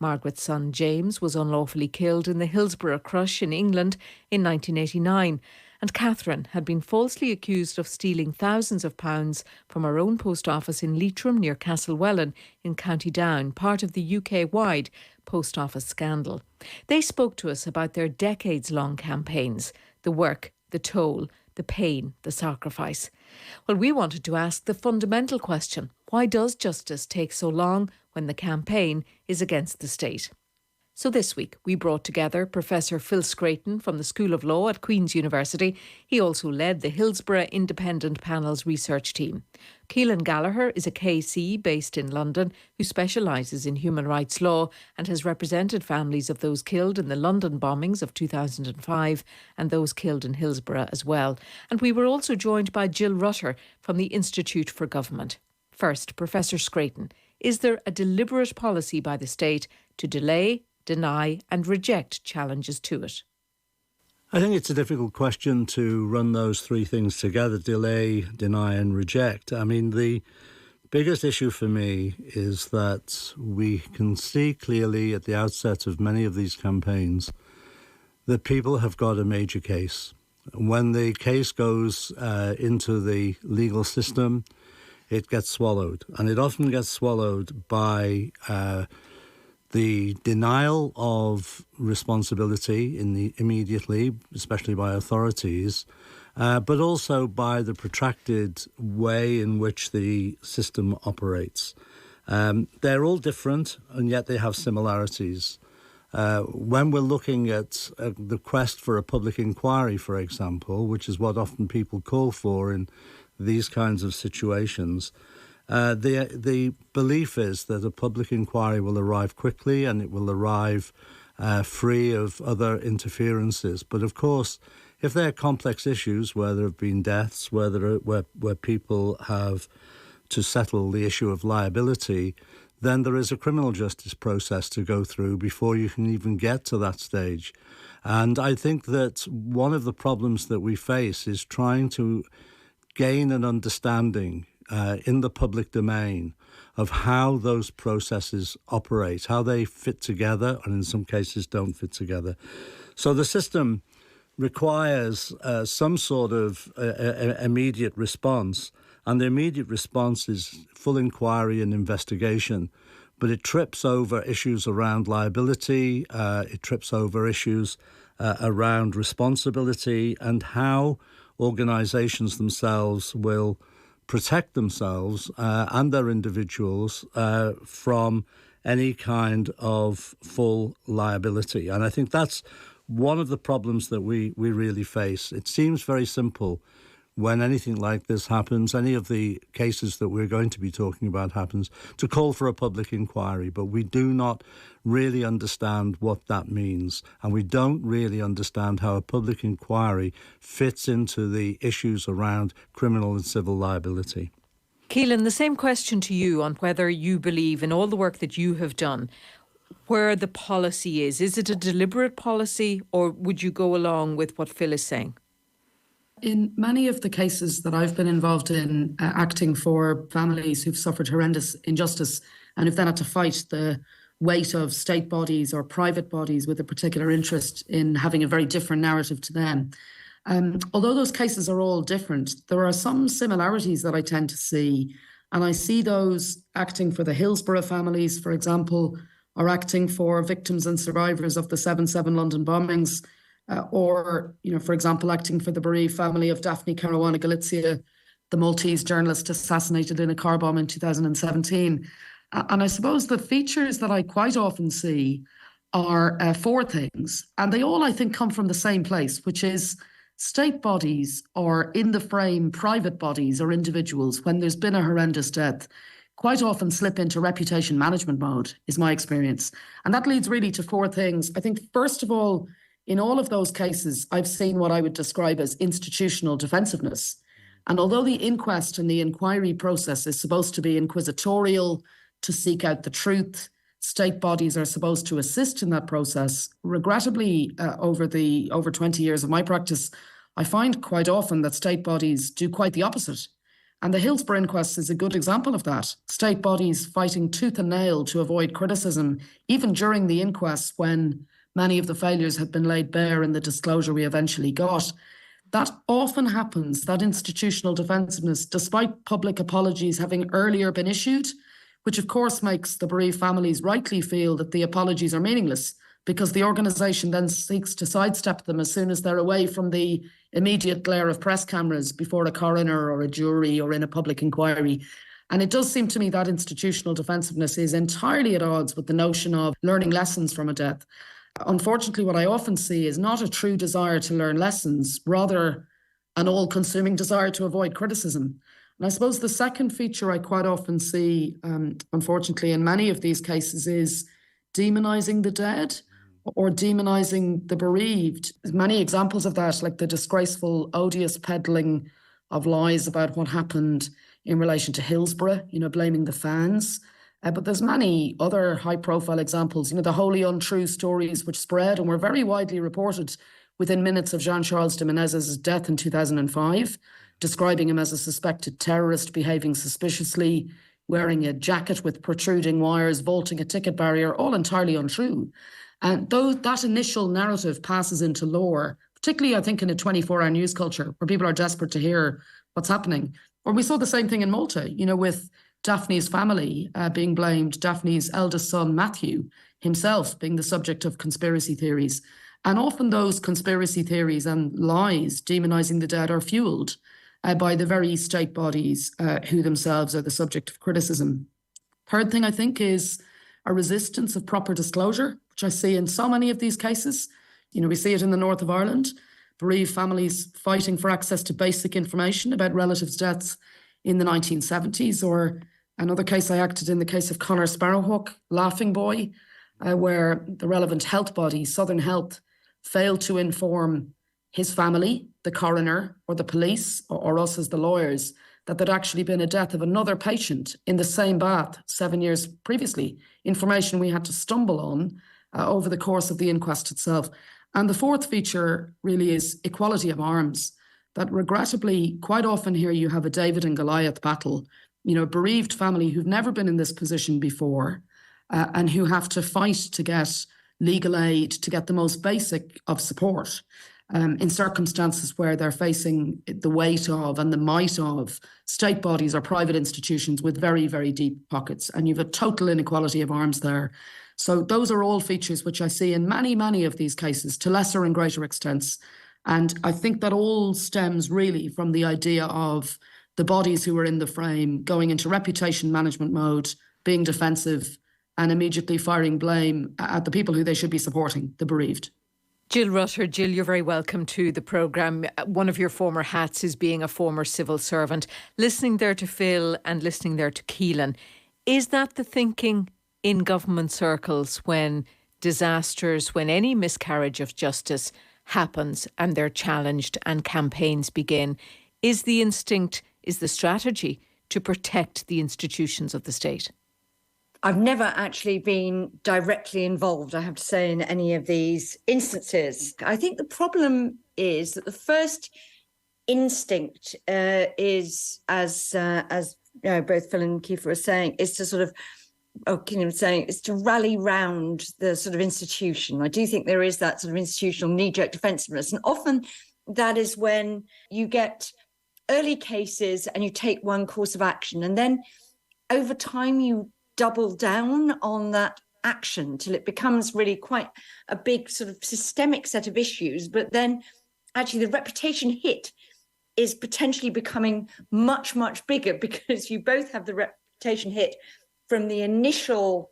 Margaret's son James was unlawfully killed in the Hillsborough crush in England in 1989. And Catherine had been falsely accused of stealing thousands of pounds from her own post office in Leitrim near Castlewellan in County Down, part of the UK-wide post office scandal. They spoke to us about their decades-long campaigns, the work, the toll, the pain, the sacrifice. Well, we wanted to ask the fundamental question: why does justice take so long when the campaign is against the state? So this week we brought together Professor Phil Scraton from the School of Law at Queen's University. He also led the Hillsborough Independent Panel's research team. Keelan Gallagher is a KC based in London who specialises in human rights law and has represented families of those killed in the London bombings of 2005 and those killed in Hillsborough as well. And we were also joined by Jill Rutter from the Institute for Government. First, Professor Scraton, is there a deliberate policy by the state to delay, deny and reject challenges to it? I think it's a difficult question to run those three things together: delay, deny and reject. I mean, the biggest issue for me is that we can see clearly at the outset of many of these campaigns that people have got a major case. When the case goes into the legal system, it gets swallowed, and it often gets swallowed by the denial of responsibility immediately, especially by authorities, but also by the protracted way in which the system operates. They're all different, and yet they have similarities. When we're looking at the quest for a public inquiry, for example, which is what often people call for in these kinds of situations, the belief is that a public inquiry will arrive quickly and it will arrive free of other interferences. But of course, if there are complex issues where there have been deaths, where people have to settle the issue of liability, then there is a criminal justice process to go through before you can even get to that stage. And I think that one of the problems that we face is trying to gain an understanding in the public domain of how those processes operate, how they fit together, and in some cases don't fit together. So the system requires some sort of immediate response, and the immediate response is full inquiry and investigation, but it trips over issues around liability, it trips over issues around responsibility and how organisations themselves will protect themselves and their individuals from any kind of full liability. And I think that's one of the problems that we really face. It seems very simple when anything like this happens, any of the cases that we're going to be talking about happens, to call for a public inquiry, but we do not really understand what that means, and we don't really understand how a public inquiry fits into the issues around criminal and civil liability. Keelan, the same question to you on whether you believe in all the work that you have done, where the policy is. Is it a deliberate policy, or would you go along with what Phil is saying? In many of the cases that I've been involved in, acting for families who've suffered horrendous injustice and who've then had to fight the weight of state bodies or private bodies with a particular interest in having a very different narrative to them. Although those cases are all different, there are some similarities that I tend to see. And I see those acting for the Hillsborough families, for example, or acting for victims and survivors of the 7/7 London bombings, or, for example, acting for the bereaved family of Daphne Caruana Galizia, the Maltese journalist assassinated in a car bomb in 2017. And I suppose the features that I quite often see are four things. And they all, I think, come from the same place, which is state bodies, or in the frame private bodies or individuals, when there's been a horrendous death, quite often slip into reputation management mode, is my experience. And that leads really to four things. I think, first of all, in all of those cases, I've seen what I would describe as institutional defensiveness. And although the inquest and the inquiry process is supposed to be inquisitorial, to seek out the truth, state bodies are supposed to assist in that process. Regrettably, over 20 years of my practice, I find quite often that state bodies do quite the opposite. And the Hillsborough inquest is a good example of that. State bodies fighting tooth and nail to avoid criticism, even during the inquest when many of the failures had been laid bare in the disclosure we eventually got. That often happens, that institutional defensiveness, despite public apologies having earlier been issued, which of course makes the bereaved families rightly feel that the apologies are meaningless, because the organisation then seeks to sidestep them as soon as they're away from the immediate glare of press cameras before a coroner or a jury or in a public inquiry. And it does seem to me that institutional defensiveness is entirely at odds with the notion of learning lessons from a death. Unfortunately, what I often see is not a true desire to learn lessons, rather an all-consuming desire to avoid criticism. And I suppose the second feature I quite often see, unfortunately, in many of these cases is demonising the dead or demonising the bereaved. There's many examples of that, like the disgraceful, odious peddling of lies about what happened in relation to Hillsborough, blaming the fans. But there's many other high-profile examples, the wholly untrue stories which spread and were very widely reported within minutes of Jean-Charles de Menezes' death in 2005, describing him as a suspected terrorist behaving suspiciously, wearing a jacket with protruding wires, vaulting a ticket barrier, all entirely untrue. And though that initial narrative passes into lore, particularly I think in a 24-hour news culture where people are desperate to hear what's happening. Or we saw the same thing in Malta, with Daphne's family being blamed, Daphne's eldest son, Matthew, himself being the subject of conspiracy theories. And often those conspiracy theories and lies demonising the dead are fuelled by the very state bodies who themselves are the subject of criticism. Third thing, I think, is a resistance of proper disclosure, which I see in so many of these cases. We see it in the north of Ireland, bereaved families fighting for access to basic information about relatives' deaths in the 1970s, or another case I acted in, the case of Conor Sparrowhawk, Laughing Boy, where the relevant health body, Southern Health, failed to inform his family, the coroner or the police or us as the lawyers, that there'd actually been a death of another patient in the same bath 7 years previously, information we had to stumble on over the course of the inquest itself. And the fourth feature really is equality of arms, that regrettably, quite often here you have a David and Goliath battle, a bereaved family who've never been in this position before and who have to fight to get legal aid, to get the most basic of support in circumstances where they're facing the weight of and the might of state bodies or private institutions with very, very deep pockets. And you've a total inequality of arms there. So those are all features which I see in many, many of these cases to lesser and greater extents. And I think that all stems really from the idea of the bodies who are in the frame going into reputation management mode, being defensive and immediately firing blame at the people who they should be supporting, the bereaved. Jill Rutter. Jill, you're very welcome to the programme. One of your former hats is being a former civil servant. Listening there to Phil and listening there to Keelan, is that the thinking in government circles when disasters, when any miscarriage of justice happens and they're challenged and campaigns begin? Is the instinct, is the strategy to protect the institutions of the state? I've never actually been directly involved, I have to say, in any of these instances. I think the problem is that the first instinct is, as both Phil and Kiefer were saying, is to sort of, is to rally round the sort of institution. I do think there is that sort of institutional knee-jerk defensiveness, and often that is when you get early cases and you take one course of action, and then over time you double down on that action till it becomes really quite a big sort of systemic set of issues. But then actually the reputation hit is potentially becoming much, much bigger because you both have the reputation hit from the initial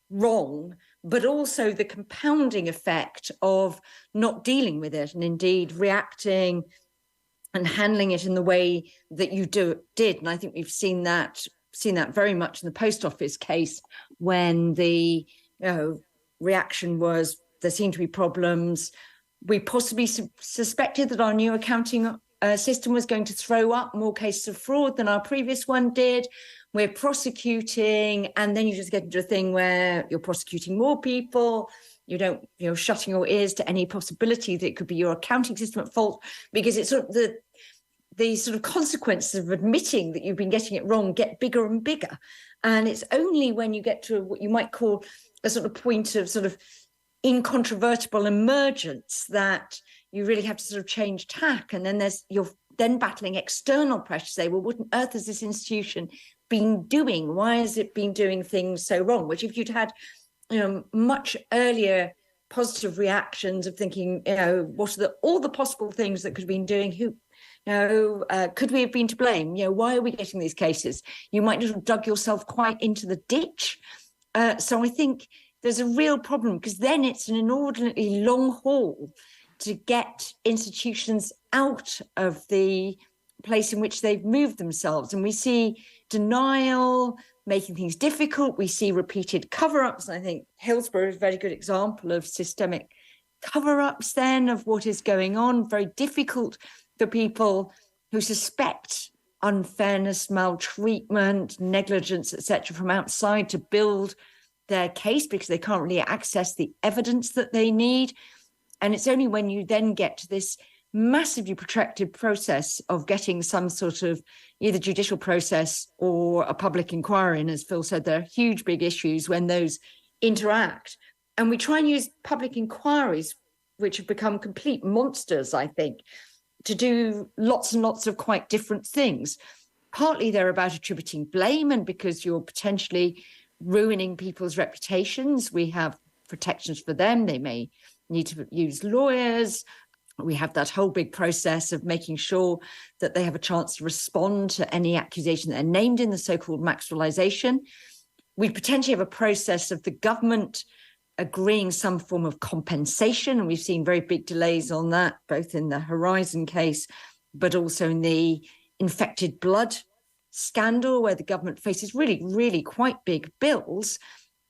wrong, but also the compounding effect of not dealing with it and indeed reacting and handling it in the way that you did. And I think we've seen that very much in the post office case when the reaction was there seemed to be problems. We possibly suspected that our new accounting system was going to throw up more cases of fraud than our previous one did. We're prosecuting, and then you just get into a thing where you're prosecuting more people. You don't, shutting your ears to any possibility that it could be your accounting system at fault, because it's sort of the sort of consequences of admitting that you've been getting it wrong get bigger and bigger. And it's only when you get to what you might call a sort of point of sort of incontrovertible emergence that, you really have to sort of change tack. And then you're then battling external pressure to say, well, what on earth has this institution been doing? Why has it been doing things so wrong? Which if you'd had much earlier positive reactions of thinking, what are all the possible things that could have been doing? Could we have been to blame? Why are we getting these cases? You might not have dug yourself quite into the ditch. So I think there's a real problem, because then it's an inordinately long haul to get institutions out of the place in which they've moved themselves. And we see denial, making things difficult. We see repeated cover-ups. And I think Hillsborough is a very good example of systemic cover-ups then of what is going on. Very difficult for people who suspect unfairness, maltreatment, negligence, etc., from outside to build their case, because they can't really access the evidence that they need. And it's only when you then get to this massively protracted process of getting some sort of either judicial process or a public inquiry. And as Phil said, there are huge, big issues when those interact. And we try and use public inquiries, which have become complete monsters, I think, to do lots and lots of quite different things. Partly they're about attributing blame, and because you're potentially ruining people's reputations, we have protections for them. They may need to use lawyers. We have that whole big process of making sure that they have a chance to respond to any accusation that are named in the so-called maximalisation. We potentially have a process of the government agreeing some form of compensation, and we've seen very big delays on that, both in the Horizon case, but also in the infected blood scandal, where the government faces really, really quite big bills.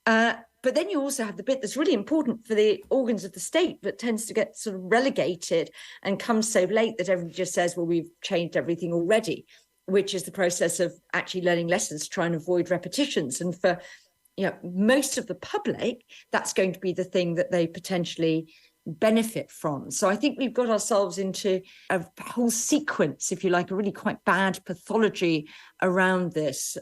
But then you also have the bit that's really important for the organs of the state, but tends to get sort of relegated and comes so late that everybody just says, well, we've changed everything already, which is the process of actually learning lessons to try and avoid repetitions. And for most of the public, that's going to be the thing that they potentially benefit from. So I think we've got ourselves into a whole sequence, if you like, a really quite bad pathology around this,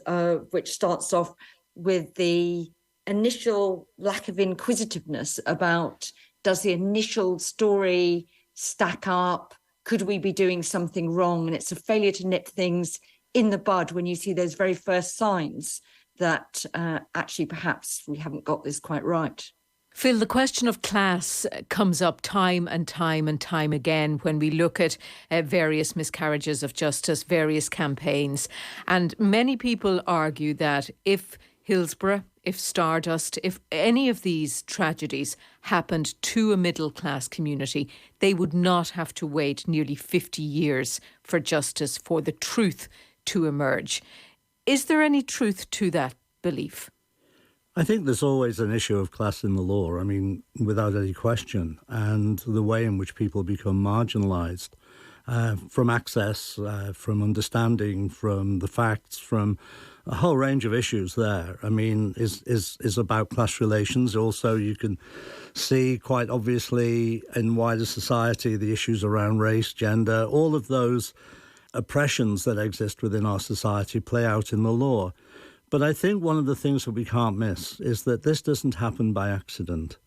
which starts off with the initial lack of inquisitiveness about, does the initial story stack up? Could we be doing something wrong? And it's a failure to nip things in the bud when you see those very first signs that actually perhaps we haven't got this quite right. Phil, the question of class comes up time and time and time again when we look at various miscarriages of justice, various campaigns. And many people argue that if Hillsborough, if Stardust, if any of these tragedies happened to a middle-class community, they would not have to wait nearly 50 years for justice, for the truth to emerge. Is there any truth to that belief? I think there's always an issue of class in the law, I mean, without any question, and the way in which people become marginalised from access, from understanding, from the facts, from a whole range of issues there, I mean, is about class relations. Also, you can see quite obviously in wider society the issues around race, gender, all of those oppressions that exist within our society play out in the law. But I think one of the things that we can't miss is that this doesn't happen by accident.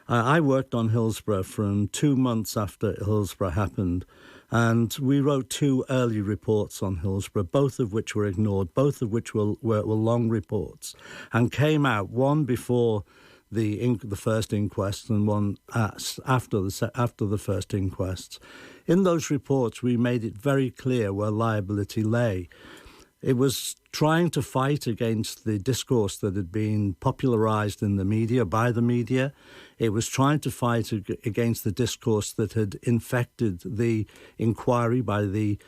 I worked on Hillsborough from 2 months after Hillsborough happened, and we wrote 2 early reports on Hillsborough, both of which were ignored, both of which were long reports, and came out, one before the first inquest and one after the first inquests. In those reports, we made it very clear where liability lay. It was trying to fight against the discourse that had been popularised in the media, by the media. It was trying to fight against the discourse that had infected the inquiry by the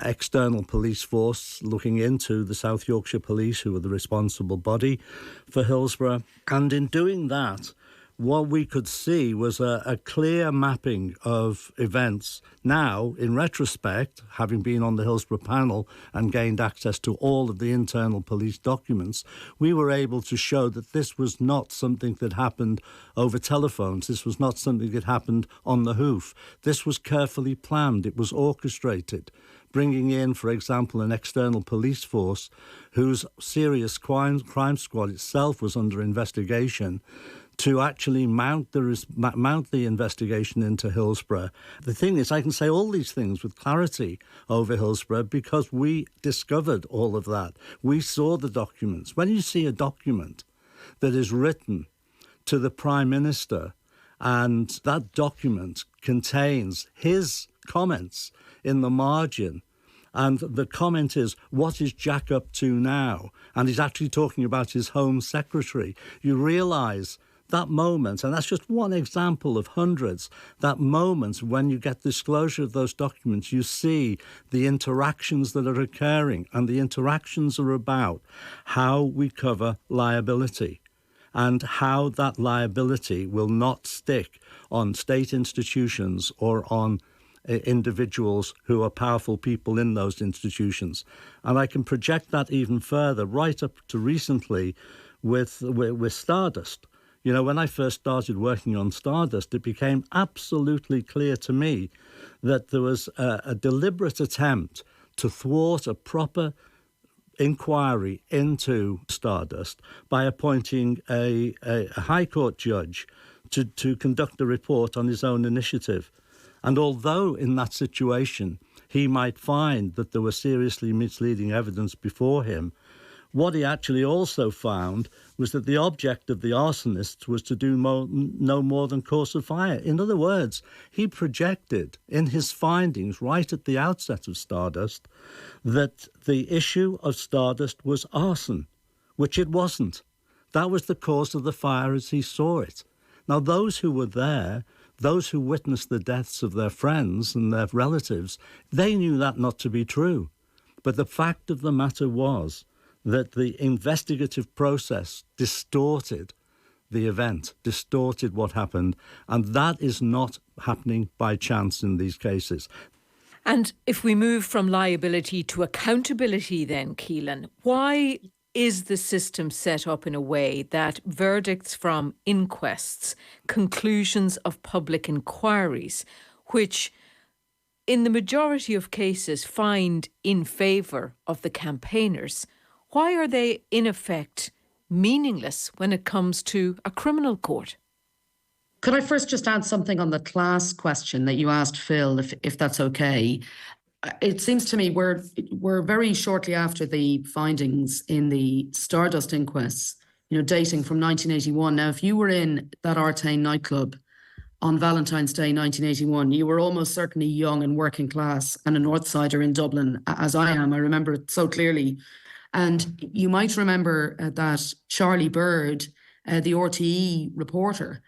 external police force looking into the South Yorkshire Police, who were the responsible body for Hillsborough. And in doing that, what we could see was a clear mapping of events. Now, in retrospect, having been on the Hillsborough panel and gained access to all of the internal police documents, we were able to show that this was not something that happened over telephones. This was not something that happened on the hoof. This was carefully planned. It was orchestrated, bringing in, for example, an external police force whose serious crime squad itself was under investigation. to actually mount the investigation into Hillsborough. The thing is, I can say all these things with clarity over Hillsborough because we discovered all of that. We saw the documents. When you see a document that is written to the Prime Minister and that document contains his comments in the margin, and the comment is, what is Jack up to now? And he's actually talking about his Home Secretary. You realise that moment, and that's just one example of hundreds, that moment when you get disclosure of those documents, you see the interactions that are occurring, and the interactions are about how we cover liability and how that liability will not stick on state institutions or on individuals who are powerful people in those institutions. And I can project that even further, right up to recently with Stardust. You know, when I first started working on Stardust, it became absolutely clear to me that there was a deliberate attempt to thwart a proper inquiry into Stardust by appointing a High Court judge to conduct a report on his own initiative. And although in that situation he might find that there was seriously misleading evidence before him, what he actually also found was that the object of the arsonists was to do no more than cause a fire. In other words, he projected in his findings right at the outset of Stardust that the issue of Stardust was arson, which it wasn't. That was the cause of the fire as he saw it. Now, those who were there, those who witnessed the deaths of their friends and their relatives, they knew that not to be true. But the fact of the matter was that the investigative process distorted the event, distorted what happened, and that is not happening by chance in these cases. And if we move from liability to accountability then, Keelan, why is the system set up in a way that verdicts from inquests, conclusions of public inquiries, which in the majority of cases find in favour of the campaigners, why are they in effect meaningless when it comes to a criminal court? Could I first just add something on the class question that you asked, Phil, if that's okay? It seems to me we're very shortly after the findings in the Stardust inquests, dating from 1981. Now, if you were in that Artane nightclub on Valentine's Day 1981, you were almost certainly young and working class and a North Sider in Dublin, as I am. I remember it so clearly. And you might remember that Charlie Bird, the RTE reporter,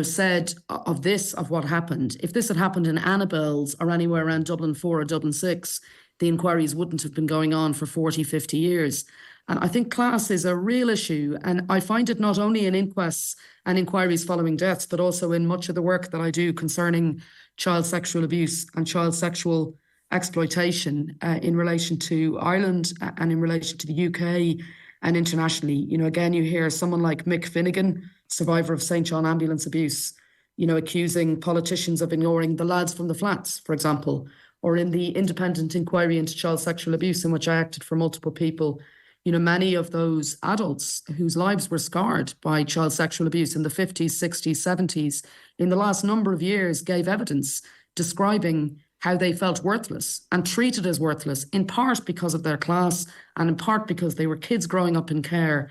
said of what happened. If this had happened in Annabelle's or anywhere around Dublin 4 or Dublin 6, the inquiries wouldn't have been going on for 40, 50 years. And I think class is a real issue. And I find it not only in inquests and inquiries following deaths, but also in much of the work that I do concerning child sexual abuse and child sexual exploitation in relation to Ireland and in relation to the UK and internationally. Again, you hear someone like Mick Finnegan, survivor of St. John ambulance abuse, accusing politicians of ignoring the lads from the flats, for example, or in the independent inquiry into child sexual abuse in which I acted for multiple people. Many of those adults whose lives were scarred by child sexual abuse in the 50s, 60s, 70s, in the last number of years gave evidence describing how they felt worthless and treated as worthless, in part because of their class and in part because they were kids growing up in care.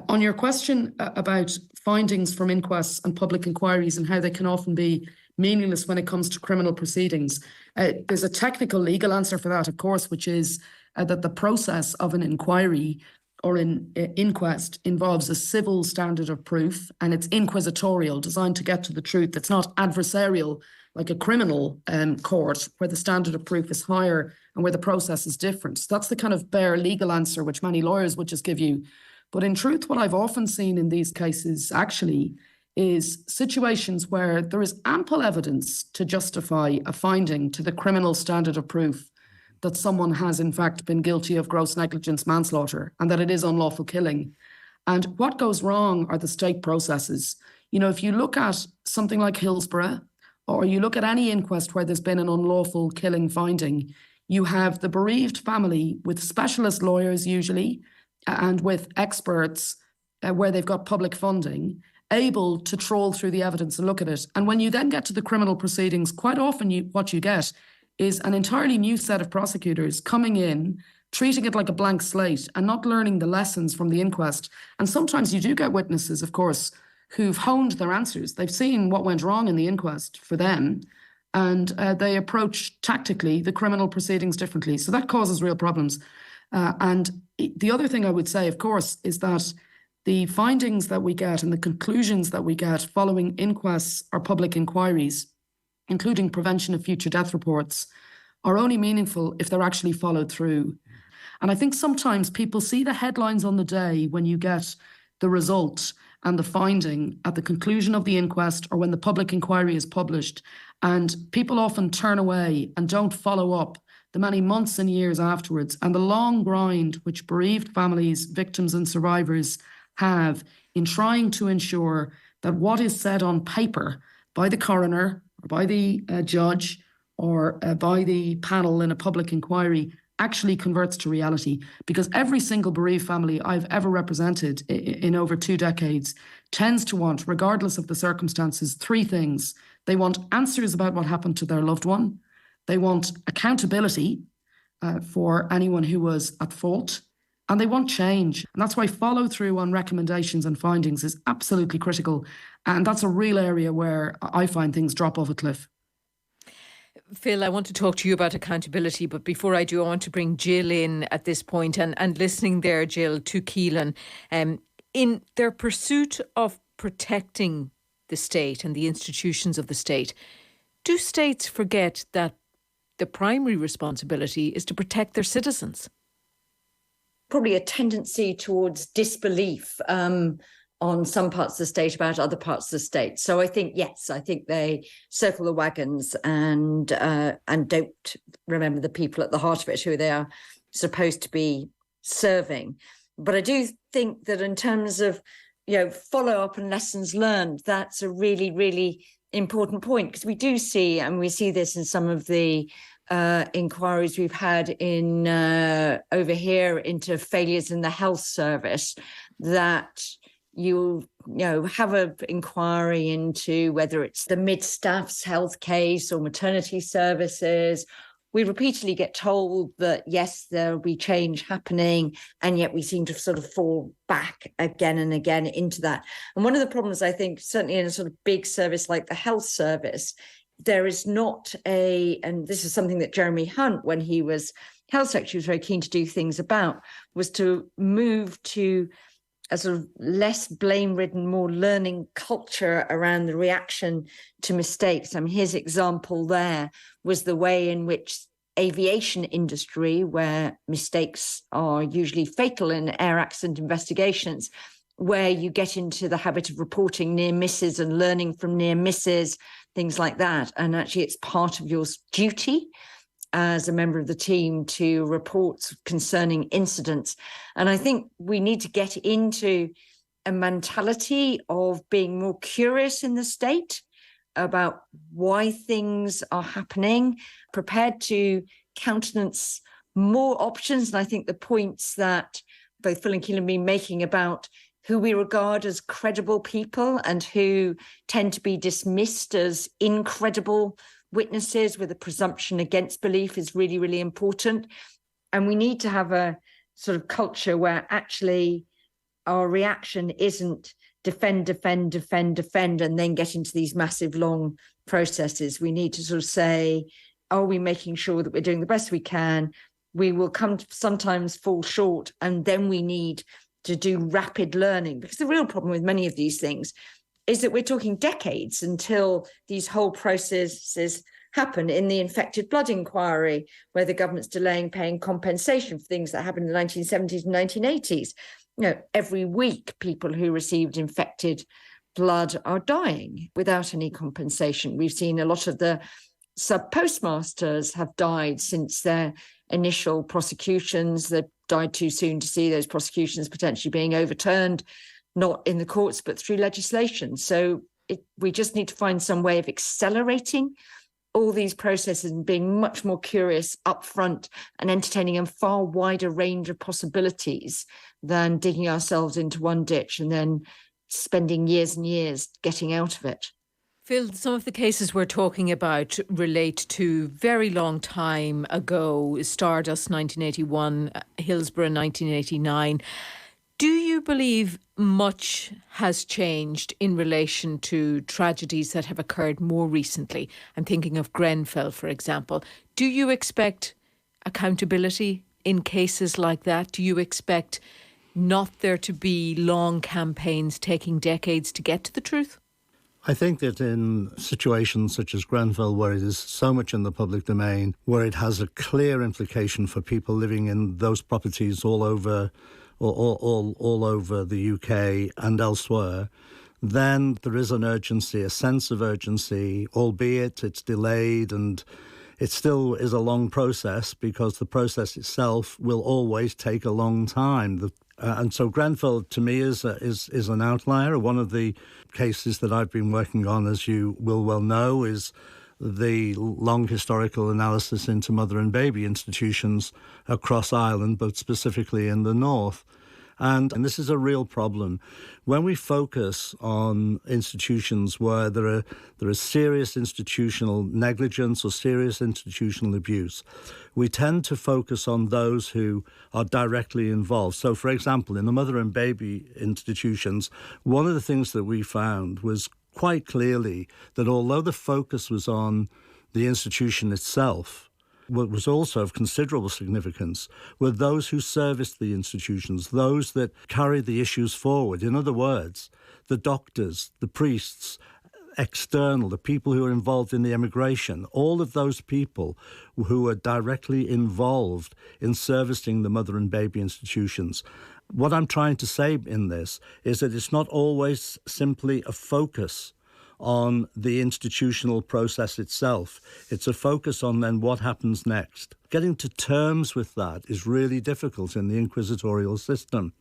On your question about findings from inquests and public inquiries and how they can often be meaningless when it comes to criminal proceedings, there's a technical legal answer for that, of course, which is that the process of an inquiry or an inquest involves a civil standard of proof, and it's inquisitorial, designed to get to the truth. It's not adversarial like a criminal court where the standard of proof is higher and where the process is different. So that's the kind of bare legal answer which many lawyers would just give you. But in truth, what I've often seen in these cases actually is situations where there is ample evidence to justify a finding to the criminal standard of proof that someone has in fact been guilty of gross negligence manslaughter and that it is unlawful killing. And what goes wrong are the state processes. If you look at something like Hillsborough, or you look at any inquest where there's been an unlawful killing finding, you have the bereaved family with specialist lawyers usually and with experts where they've got public funding, able to trawl through the evidence and look at it. And when you then get to the criminal proceedings, quite often what you get is an entirely new set of prosecutors coming in, treating it like a blank slate and not learning the lessons from the inquest. And sometimes you do get witnesses, of course, who've honed their answers. They've seen what went wrong in the inquest for them, and they approach tactically the criminal proceedings differently. So that causes real problems. And the other thing I would say, of course, is that the findings that we get and the conclusions that we get following inquests or public inquiries, including prevention of future death reports, are only meaningful if they're actually followed through. And I think sometimes people see the headlines on the day when you get the result and the finding at the conclusion of the inquest or when the public inquiry is published, and people often turn away and don't follow up the many months and years afterwards and the long grind which bereaved families, victims and survivors have in trying to ensure that what is said on paper by the coroner or by the judge or by the panel in a public inquiry actually converts to reality. Because every single bereaved family I've ever represented in over 2 decades tends to want, regardless of the circumstances, 3 things. They want answers about what happened to their loved one. They want accountability for anyone who was at fault. And they want change. And that's why follow through on recommendations and findings is absolutely critical. And that's a real area where I find things drop off a cliff. Phil, I want to talk to you about accountability, but before I do, I want to bring Jill in at this point and listening there, Jill, to Keelan. In their pursuit of protecting the state and the institutions of the state, do states forget that the primary responsibility is to protect their citizens? Probably a tendency towards disbelief on some parts of the state about other parts of the state. So I think, yes, I think they circle the wagons and don't remember the people at the heart of it who they are supposed to be serving. But I do think that in terms of, follow-up and lessons learned, that's a really, really important point, because we do see, and we see this in some of the inquiries we've had in over here into failures in the health service, that you have an inquiry into whether it's the mid-staff's health case or maternity services. We repeatedly get told that, yes, there will be change happening, and yet we seem to sort of fall back again and again into that. And one of the problems, I think, certainly in a sort of big service like the health service, there is not and this is something that Jeremy Hunt, when he was health secretary, was very keen to do things about, was to move to a sort of less blame-ridden, more learning culture around the reaction to mistakes. I mean, his example there was the way in which aviation industry, where mistakes are usually fatal in air accident investigations, where you get into the habit of reporting near misses and learning from near misses, things like that. And actually, it's part of your duty as a member of the team to report concerning incidents. And I think we need to get into a mentality of being more curious in the state about why things are happening, prepared to countenance more options. And I think the points that both Phil and Keelan have been making about who we regard as credible people and who tend to be dismissed as incredible witnesses with a presumption against belief is really, really important. And we need to have a sort of culture where actually our reaction isn't defend, and then get into these massive long processes. We need to sort of say, are we making sure that we're doing the best we can? We will sometimes fall short, and then we need to do rapid learning. Because the real problem with many of these things is that we're talking decades until these whole processes happen. In the infected blood inquiry, where the government's delaying paying compensation for things that happened in the 1970s and 1980s. Every week, people who received infected blood are dying without any compensation. We've seen a lot of the sub-postmasters have died since their initial prosecutions. They've died too soon to see those prosecutions potentially being overturned, not in the courts, but through legislation. So we just need to find some way of accelerating all these processes and being much more curious upfront and entertaining a far wider range of possibilities than digging ourselves into one ditch and then spending years and years getting out of it. Phil, some of the cases we're talking about relate to very long time ago. Stardust 1981, Hillsborough 1989. Do you believe much has changed in relation to tragedies that have occurred more recently? I'm thinking of Grenfell, for example. Do you expect accountability in cases like that? Do you expect not there to be long campaigns taking decades to get to the truth? I think that in situations such as Grenfell, where it is so much in the public domain, where it has a clear implication for people living in those properties all over the UK and elsewhere, then there is an urgency, a sense of urgency, albeit it's delayed and it still is a long process because the process itself will always take a long time. And so Grenfell, to me, is an outlier. One of the cases that I've been working on, as you will well know, is the long historical analysis into mother and baby institutions across Ireland, but specifically in the north. And this is a real problem. When we focus on institutions where there is serious institutional negligence or serious institutional abuse, we tend to focus on those who are directly involved. So, for example, in the mother and baby institutions, one of the things that we found was quite clearly that although the focus was on the institution itself, what was also of considerable significance were those who serviced the institutions, those that carried the issues forward. In other words, the doctors, the priests, external, the people who are involved in the emigration, all of those people who are directly involved in servicing the mother and baby institutions. What I'm trying to say in this is that it's not always simply a focus on the institutional process itself. It's a focus on then what happens next. Getting to terms with that is really difficult in the inquisitorial system.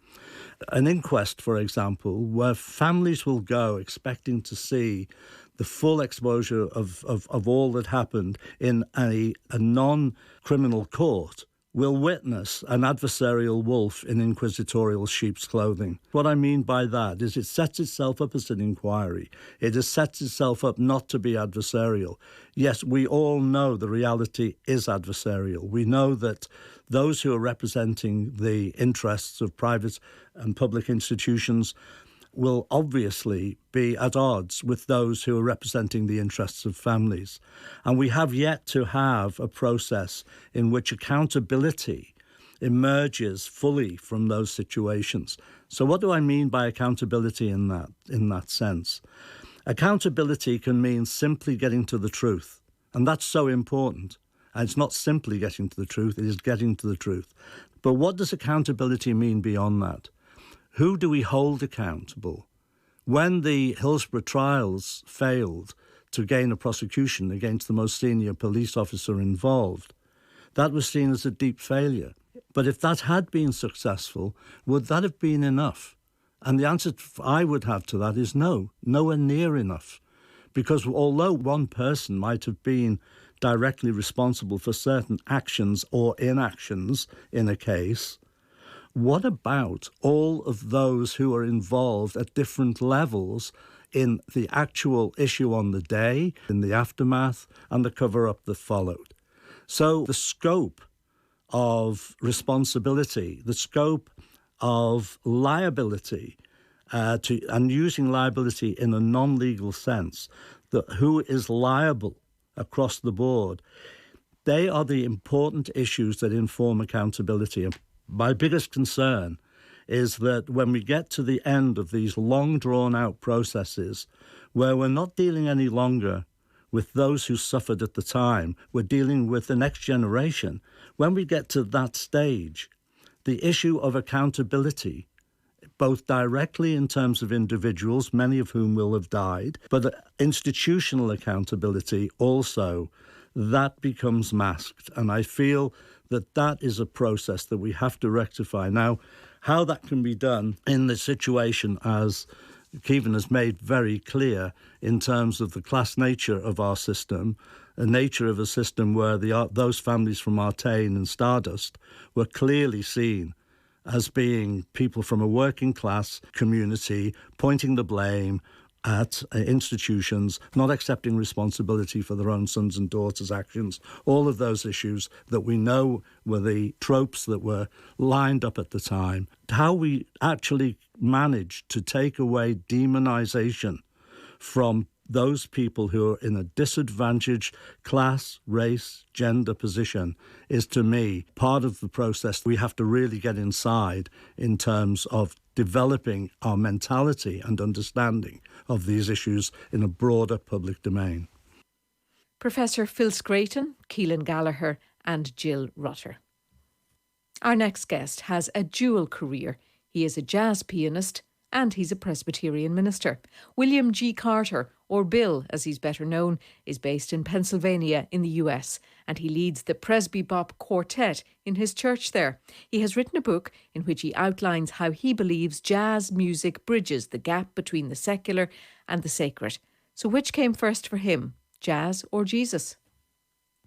An inquest, for example, where families will go expecting to see the full exposure of all that happened in a non-criminal court, will witness an adversarial wolf in inquisitorial sheep's clothing. What I mean by that is it sets itself up as an inquiry. It has set itself up not to be adversarial. Yes, we all know the reality is adversarial. We know that those who are representing the interests of private and public institutions will obviously be at odds with those who are representing the interests of families. And we have yet to have a process in which accountability emerges fully from those situations. So what do I mean by accountability in that sense? Accountability can mean simply getting to the truth, and that's so important. And it's not simply getting to the truth, it is getting to the truth. But what does accountability mean beyond that? Who do we hold accountable? When the Hillsborough trials failed to gain a prosecution against the most senior police officer involved, that was seen as a deep failure. But if that had been successful, would that have been enough? And the answer I would have to that is no, nowhere near enough. Because although one person might have been directly responsible for certain actions or inactions in a case, what about all of those who are involved at different levels in the actual issue on the day, in the aftermath, and the cover-up that followed? So the scope of responsibility, the scope of liability, and using liability in a non-legal sense, that who is liable across the board, they are the important issues that inform accountability. My biggest concern is that when we get to the end of these long drawn-out processes, where we're not dealing any longer with those who suffered at the time, we're dealing with the next generation. When we get to that stage, the issue of accountability, both directly in terms of individuals, many of whom will have died, but institutional accountability also, that becomes masked. And I feel that is a process that we have to rectify. Now, how that can be done in the situation, as Kevin has made very clear, in terms of the class nature of our system, a nature of a system where those families from Artane and Stardust were clearly seen as being people from a working class community pointing the blame at institutions, not accepting responsibility for their own sons and daughters' actions, all of those issues that we know were the tropes that were lined up at the time. How we actually managed to take away demonization from those people who are in a disadvantaged class, race, gender position is, to me, part of the process we have to really get inside in terms of developing our mentality and understanding of these issues in a broader public domain. Professor Phil Scraton, Keelan Gallagher and Jill Rutter. Our next guest has a dual career. He is a jazz pianist and he's a Presbyterian minister. William G. Carter, or Bill as he's better known, is based in Pennsylvania in the US, and he leads the Presby Bop Quartet in his church there. He has written a book in which he outlines how he believes jazz music bridges the gap between the secular and the sacred. So which came first for him, jazz or Jesus?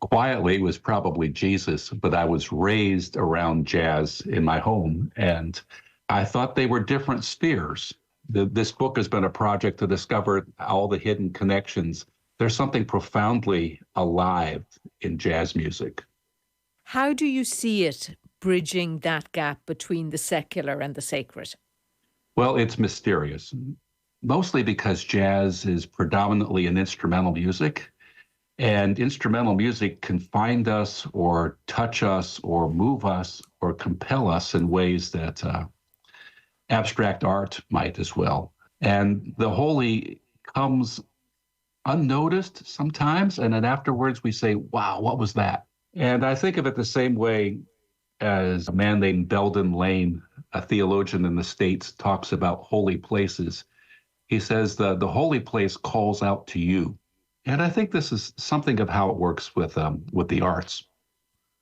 Quietly, it was probably Jesus, but I was raised around jazz in my home, and I thought they were different spheres. This book has been a project to discover all the hidden connections. There's something profoundly alive in jazz music. How do you see it bridging that gap between the secular and the sacred? Well, it's mysterious, mostly because jazz is predominantly an instrumental music, and instrumental music can find us or touch us or move us or compel us in ways that abstract art might as well. And the holy comes unnoticed sometimes, and then afterwards we say, wow, what was that? And I think of it the same way as a man named Belden Lane, a theologian in the States, talks about holy places. He says the holy place calls out to you. And I think this is something of how it works with the arts.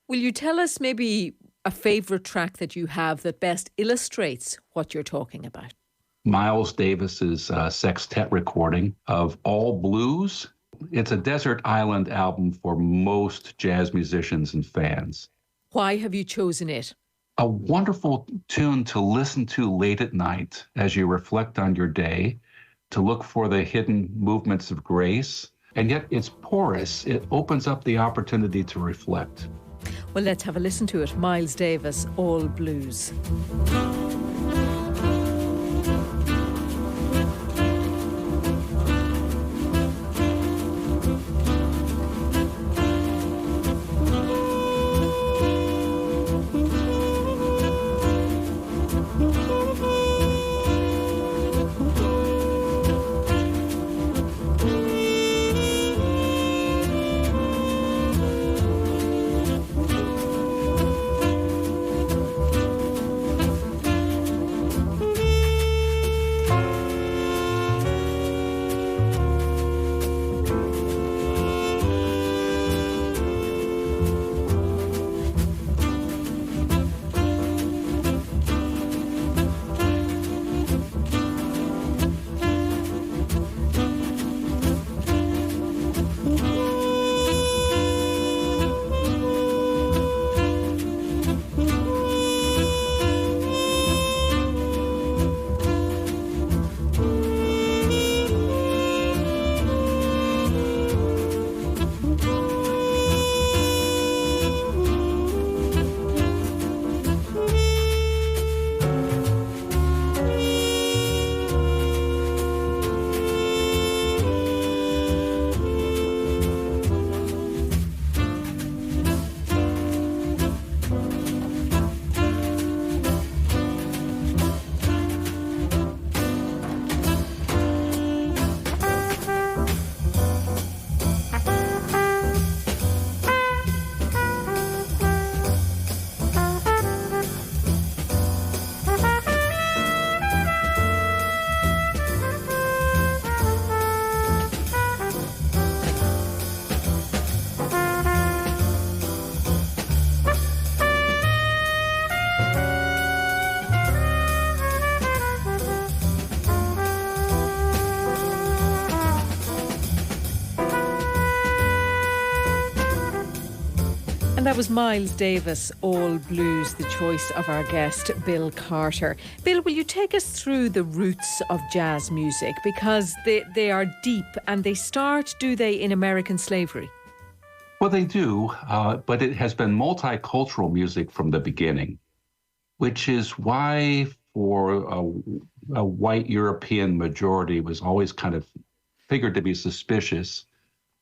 Will you tell us maybe a favourite track that you have that best illustrates what you're talking about? Miles Davis's sextet recording of All Blues. It's a desert island album for most jazz musicians and fans. Why have you chosen it? A wonderful tune to listen to late at night as you reflect on your day, to look for the hidden movements of grace. And yet it's porous. It opens up the opportunity to reflect. Well, let's have a listen to it. Miles Davis, All Blues. that was Miles Davis, All Blues, the choice of our guest, Bill Carter. Bill, will you take us through the roots of jazz music? Because they are deep, and they start, do they, in American slavery? Well, they do, but it has been multicultural music from the beginning, which is why for a white European majority was always kind of figured to be suspicious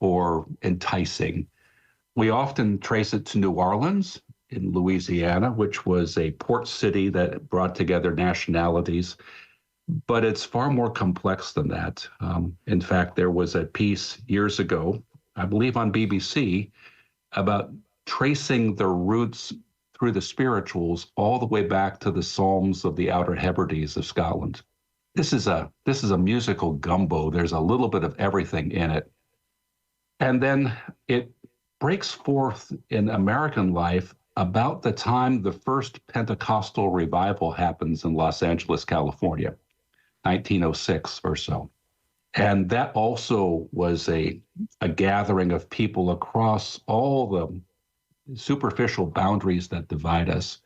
or enticing. We often trace it to New Orleans in Louisiana, which was a port city that brought together nationalities, but it's far more complex than that. In fact, there was a piece years ago, I believe on BBC, about tracing the roots through the spirituals all the way back to the Psalms of the Outer Hebrides of Scotland. This is a musical gumbo. There's a little bit of everything in it. And then it breaks forth in American life about the time the first Pentecostal revival happens in Los Angeles, California, 1906 or so. And that also was a gathering of people across all the superficial boundaries that divide us.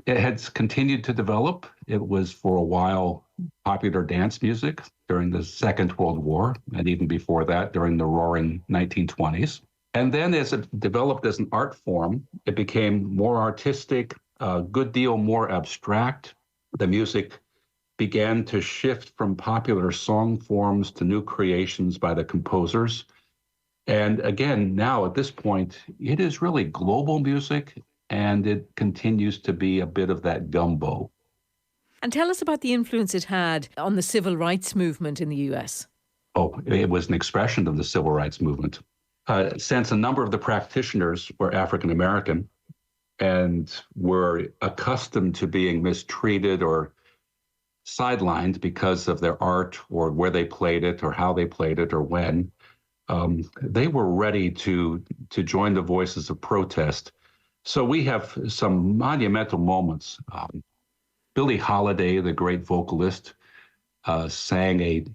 It has continued to develop. It was for a while popular dance music during the Second World War, and even before that, during the roaring 1920s. And then as it developed as an art form, it became more artistic, a good deal more abstract. The music began to shift from popular song forms to new creations by the composers. And again, now at this point, it is really global music, and it continues to be a bit of that gumbo. And tell us about the influence it had on the civil rights movement in the US. Oh, it was an expression of the civil rights movement. Since a number of the practitioners were African American and were accustomed to being mistreated or sidelined because of their art or where they played it or how they played it or when, they were ready to join the voices of protest. So we have some monumental moments. Billie Holiday, the great vocalist, sang a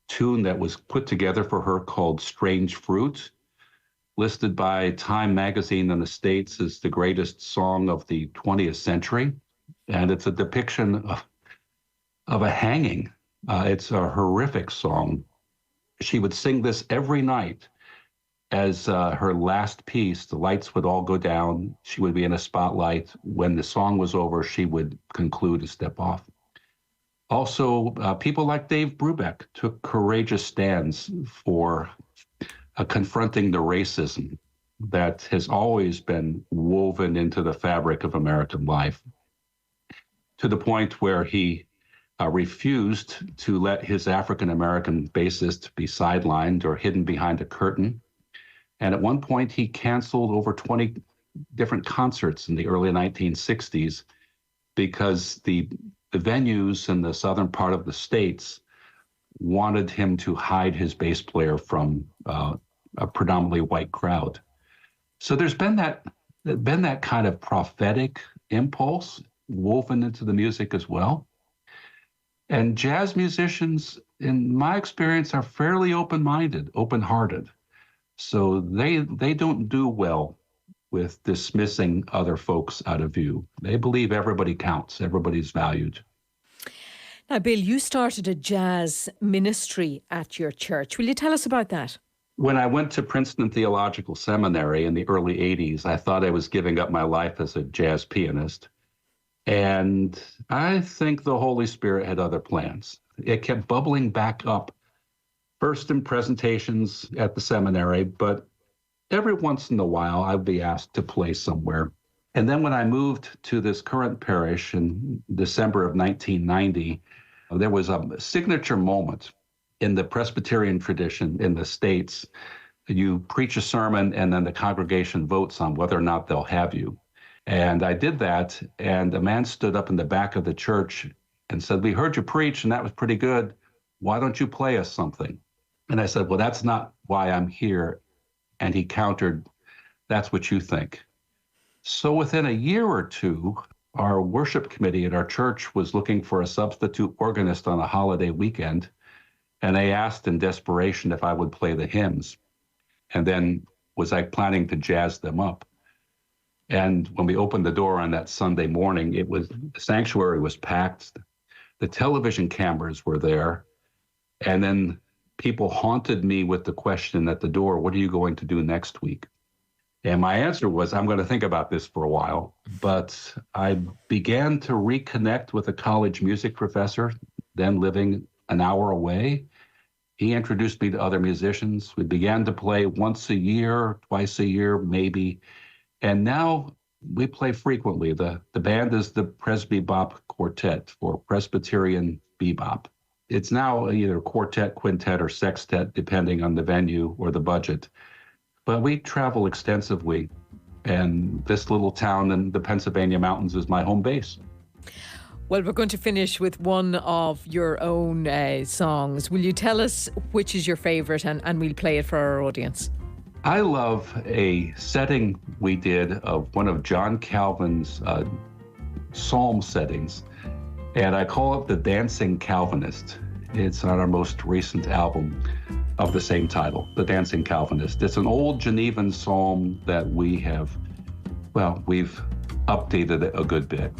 tune that was put together for her called Strange Fruit, listed by Time magazine in the States as the greatest song of the 20th century. And it's a depiction of a hanging. It's a horrific song. She would sing this every night as her last piece. The lights would all go down. She would be in a spotlight. When the song was over, she would conclude to step off. Also, people like Dave Brubeck took courageous stands for confronting the racism that has always been woven into the fabric of American life, to the point where he refused to let his African-American bassist be sidelined or hidden behind a curtain. And at one point, he canceled over 20 different concerts in the early 1960s because the venues in the southern part of the states wanted him to hide his bass player from a predominantly white crowd. So there's been that kind of prophetic impulse woven into the music as well. And jazz musicians, in my experience, are fairly open-minded, open-hearted. So they don't do well with dismissing other folks out of view. They believe everybody counts, everybody's valued. Now, Bill, you started a jazz ministry at your church. Will you tell us about that? When I went to Princeton Theological Seminary in the early 80s, I thought I was giving up my life as a jazz pianist. And I think the Holy Spirit had other plans. It kept bubbling back up, first in presentations at the seminary, but every once in a while I'd be asked to play somewhere. And then when I moved to this current parish in December of 1990, there was a signature moment in the Presbyterian tradition in the States. You preach a sermon and then the congregation votes on whether or not they'll have you. And I did that, and a man stood up in the back of the church and said, "We heard you preach, and that was pretty good. Why don't you play us something?" And I said, "Well, that's not why I'm here." And he countered, "That's what you think." So within a year or two, our worship committee at our church was looking for a substitute organist on a holiday weekend, and they asked in desperation if I would play the hymns. And then was I planning to jazz them up? And when we opened the door on that Sunday morning, the sanctuary was packed. The television cameras were there. And then people haunted me with the question at the door, what are you going to do next week? And my answer was, I'm going to think about this for a while. But I began to reconnect with a college music professor, then living an hour away. He introduced me to other musicians. We began to play once a year, twice a year, maybe. And now we play frequently. The band is the Presbybop Quartet, for Presbyterian Bebop. It's now either quartet, quintet, or sextet, depending on the venue or the budget. But we travel extensively, and this little town in the Pennsylvania mountains is my home base. Well, we're going to finish with one of your own songs. Will you tell us which is your favourite, and we'll play it for our audience? I love a setting we did of one of John Calvin's psalm settings, and I call it The Dancing Calvinist. It's on our most recent album of the same title, The Dancing Calvinist. It's an old Genevan psalm that we've updated it a good bit.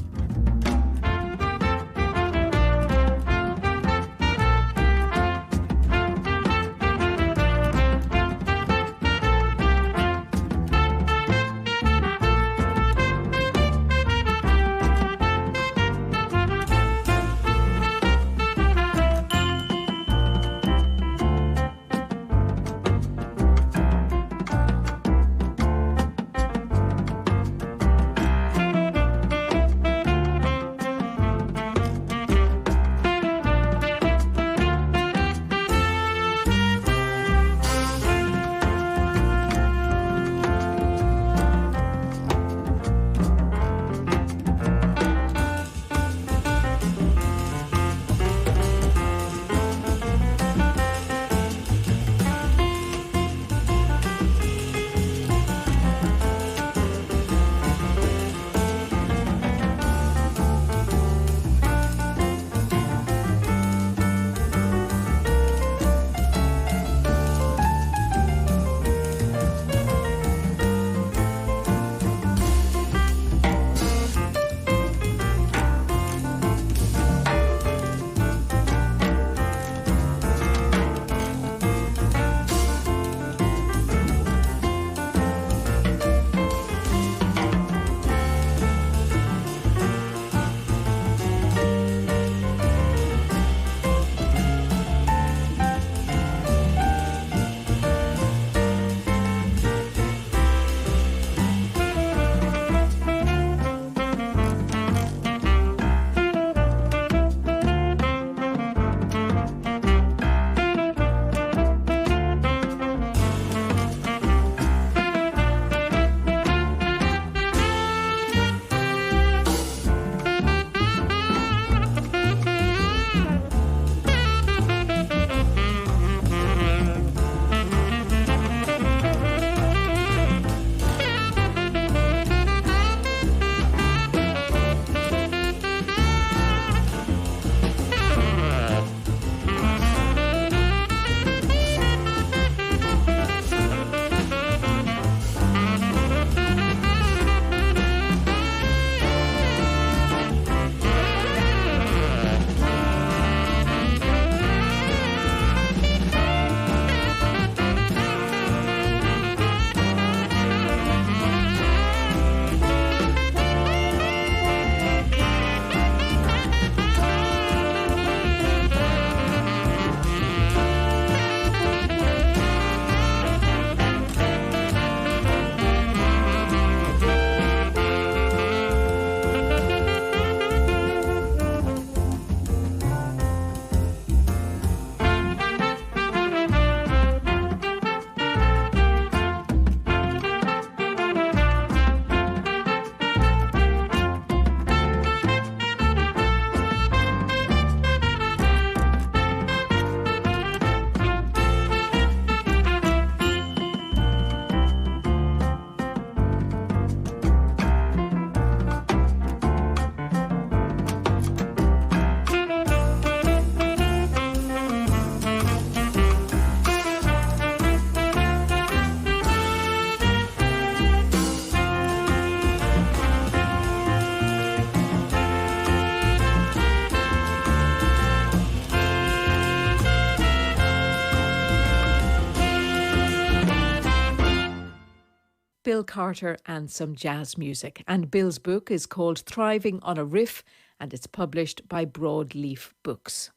Bill Carter and some jazz music. And Bill's book is called Thriving on a Riff, and it's published by Broadleaf Books.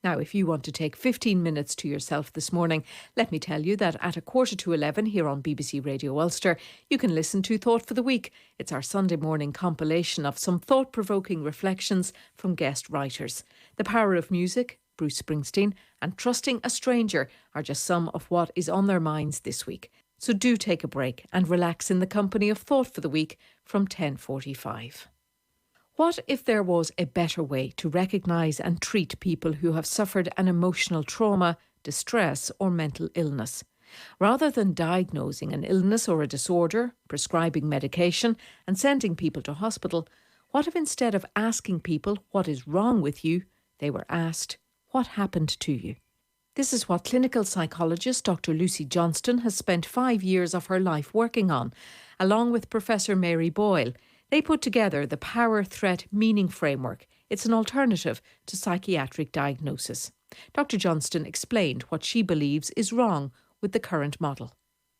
Now, if you want to take 15 minutes to yourself this morning, let me tell you that at 11:15 here on BBC Radio Ulster, you can listen to Thought for the Week. It's our Sunday morning compilation of some thought-provoking reflections from guest writers. The Power of Music, Bruce Springsteen, and Trusting a Stranger are just some of what is on their minds this week. So do take a break and relax in the company of Thought for the Week from 10:45. What if there was a better way to recognise and treat people who have suffered an emotional trauma, distress or mental illness? Rather than diagnosing an illness or a disorder, prescribing medication and sending people to hospital, what if instead of asking people what is wrong with you, they were asked, what happened to you? This is what clinical psychologist Dr. Lucy Johnstone has spent 5 years of her life working on, along with Professor Mary Boyle. They put together the Power Threat Meaning Framework. It's an alternative to psychiatric diagnosis. Dr. Johnstone explained what she believes is wrong with the current model.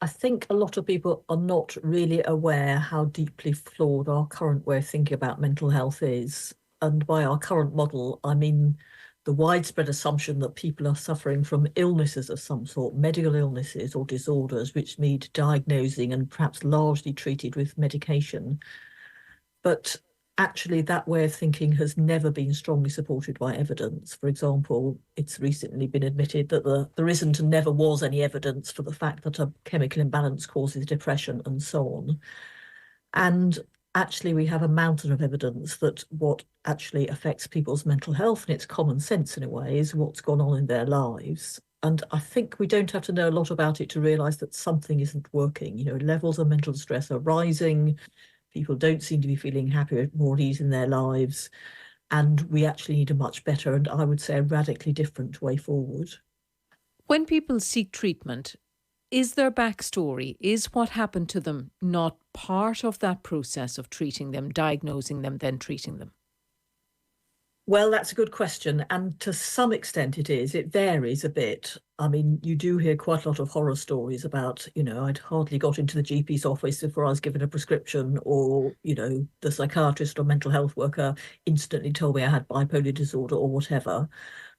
I think a lot of people are not really aware how deeply flawed our current way of thinking about mental health is. And by our current model, I mean the widespread assumption that people are suffering from illnesses of some sort, medical illnesses or disorders, which need diagnosing and perhaps largely treated with medication. But actually, that way of thinking has never been strongly supported by evidence. For example, it's recently been admitted that there isn't and never was any evidence for the fact that a chemical imbalance causes depression and so on. And actually, we have a mountain of evidence that what actually affects people's mental health, and it's common sense in a way, is what's gone on in their lives. And I think we don't have to know a lot about it to realise that something isn't working. You know, levels of mental stress are rising. People don't seem to be feeling happier, more at ease in their lives. And we actually need a much better and I would say a radically different way forward. When people seek treatment, is their backstory, is what happened to them not part of that process of treating them, diagnosing them, then treating them? Well, that's a good question. And to some extent it is. It varies a bit. I mean, you do hear quite a lot of horror stories about, you know, I'd hardly got into the GP's office before I was given a prescription, or, you know, the psychiatrist or mental health worker instantly told me I had bipolar disorder or whatever.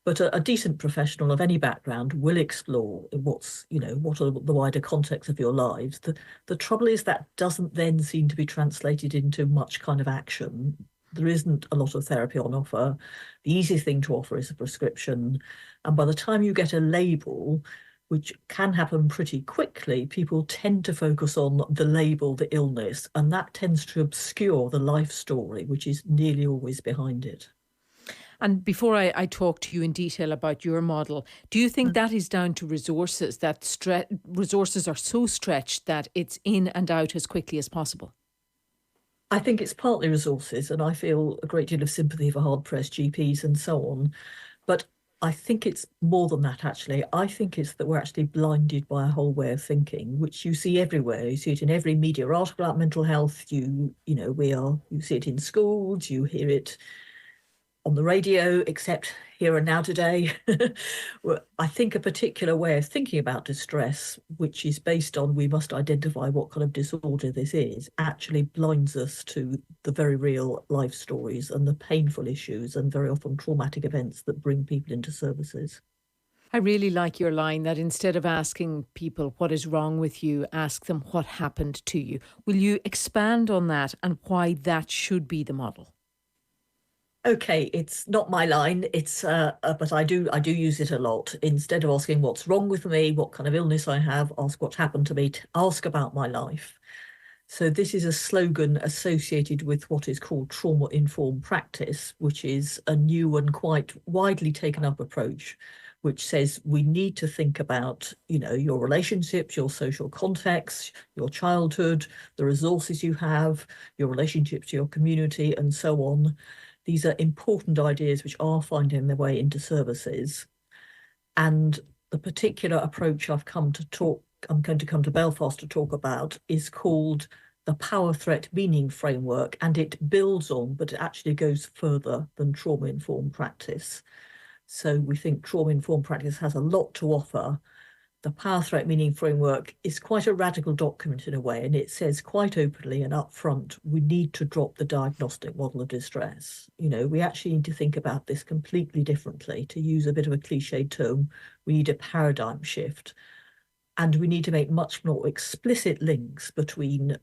But a decent professional of any background will explore what's, you know, what are the wider context of your lives. The trouble is that doesn't then seem to be translated into much kind of action. There isn't a lot of therapy on offer. The easiest thing to offer is a prescription. And by the time you get a label, which can happen pretty quickly, people tend to focus on the label, the illness, and that tends to obscure the life story, which is nearly always behind it. And before I talk to you in detail about your model, do you think that is down to resources, that resources are so stretched that it's in and out as quickly as possible? I think it's partly resources, and I feel a great deal of sympathy for hard-pressed GPs and so on. But I think it's more than that, actually. I think it's that we're actually blinded by a whole way of thinking, which you see everywhere. You see it in every media article about mental health. You see it in schools, you hear it on the radio, except here and now today. I think a particular way of thinking about distress, which is based on we must identify what kind of disorder this is, actually blinds us to the very real life stories and the painful issues and very often traumatic events that bring people into services. I really like your line that instead of asking people what is wrong with you, ask them what happened to you. Will you expand on that and why that should be the model? Okay, it's not my line. It's but I do use it a lot. Instead of asking what's wrong with me, what kind of illness I have, ask what happened to me. Ask about my life. So this is a slogan associated with what is called trauma-informed practice, which is a new and quite widely taken up approach, which says we need to think about, you know, your relationships, your social context, your childhood, the resources you have, your relationship to your community, and so on. These are important ideas which are finding their way into services. And the particular approach I'm going to come to Belfast to talk about is called the Power Threat Meaning Framework, and it builds on, but it actually goes further than trauma-informed practice. So we think trauma-informed practice has a lot to offer, The Power Threat Meaning Framework is quite a radical document in a way, and it says quite openly and upfront, we need to drop the diagnostic model of distress. We actually need to think about this completely differently. To use a bit of a cliched term, we need a paradigm shift. And we need to make much more explicit links between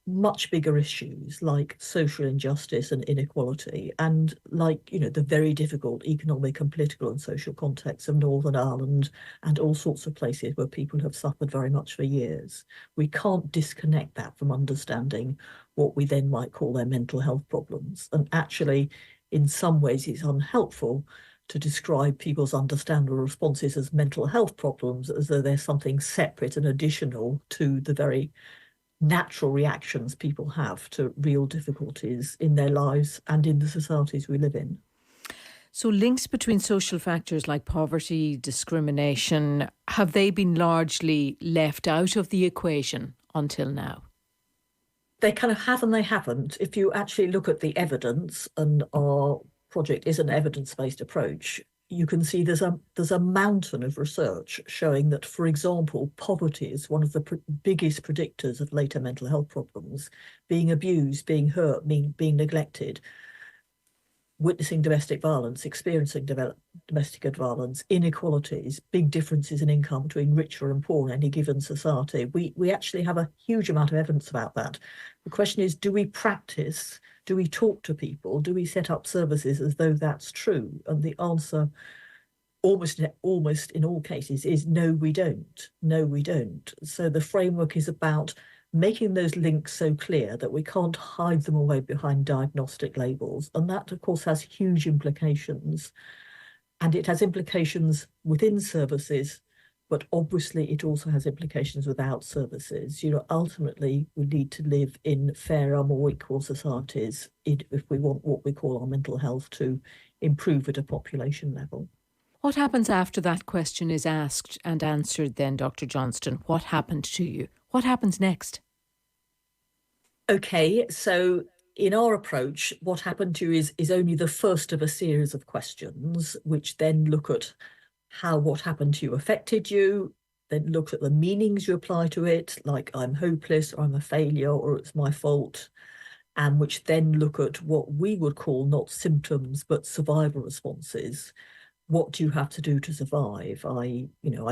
much bigger issues like social injustice and inequality, and the very difficult economic and political and social context of Northern Ireland and all sorts of places where people have suffered very much for years. We can't disconnect that from understanding what we then might call their mental health problems. And actually, in some ways, it's unhelpful to describe people's understandable responses as mental health problems as though they're something separate and additional to the very natural reactions people have to real difficulties in their lives and in the societies we live in. So links between social factors like poverty, discrimination, have they been largely left out of the equation until now? They kind of have and they haven't. If you actually look at the evidence, and our project is an evidence-based approach, you can see there's a mountain of research showing that, for example, poverty is one of the biggest predictors of later mental health problems. Being abused, being hurt, being neglected, witnessing domestic violence, experiencing domestic violence, inequalities, big differences in income between richer and poor in any given society. We actually have a huge amount of evidence about that. The question is, do we practice? Do we talk to people? Do we set up services as though that's true? And the answer, almost in all cases, is no, we don't. No, we don't. So the framework is about making those links so clear that we can't hide them away behind diagnostic labels. And that, of course, has huge implications. And it has implications within services, but obviously it also has implications without services. Ultimately, we need to live in fairer, more equal societies if we want what we call our mental health to improve at a population level. What happens after that question is asked and answered then, Dr. Johnstone? What happened to you? What happens next? Okay, so in our approach, what happened to you is only the first of a series of questions, which then look at how what happened to you affected you, then look at the meanings you apply to it, like I'm hopeless, or I'm a failure, or it's my fault, and which then look at what we would call not symptoms, but survival responses. What do you have to do to survive? I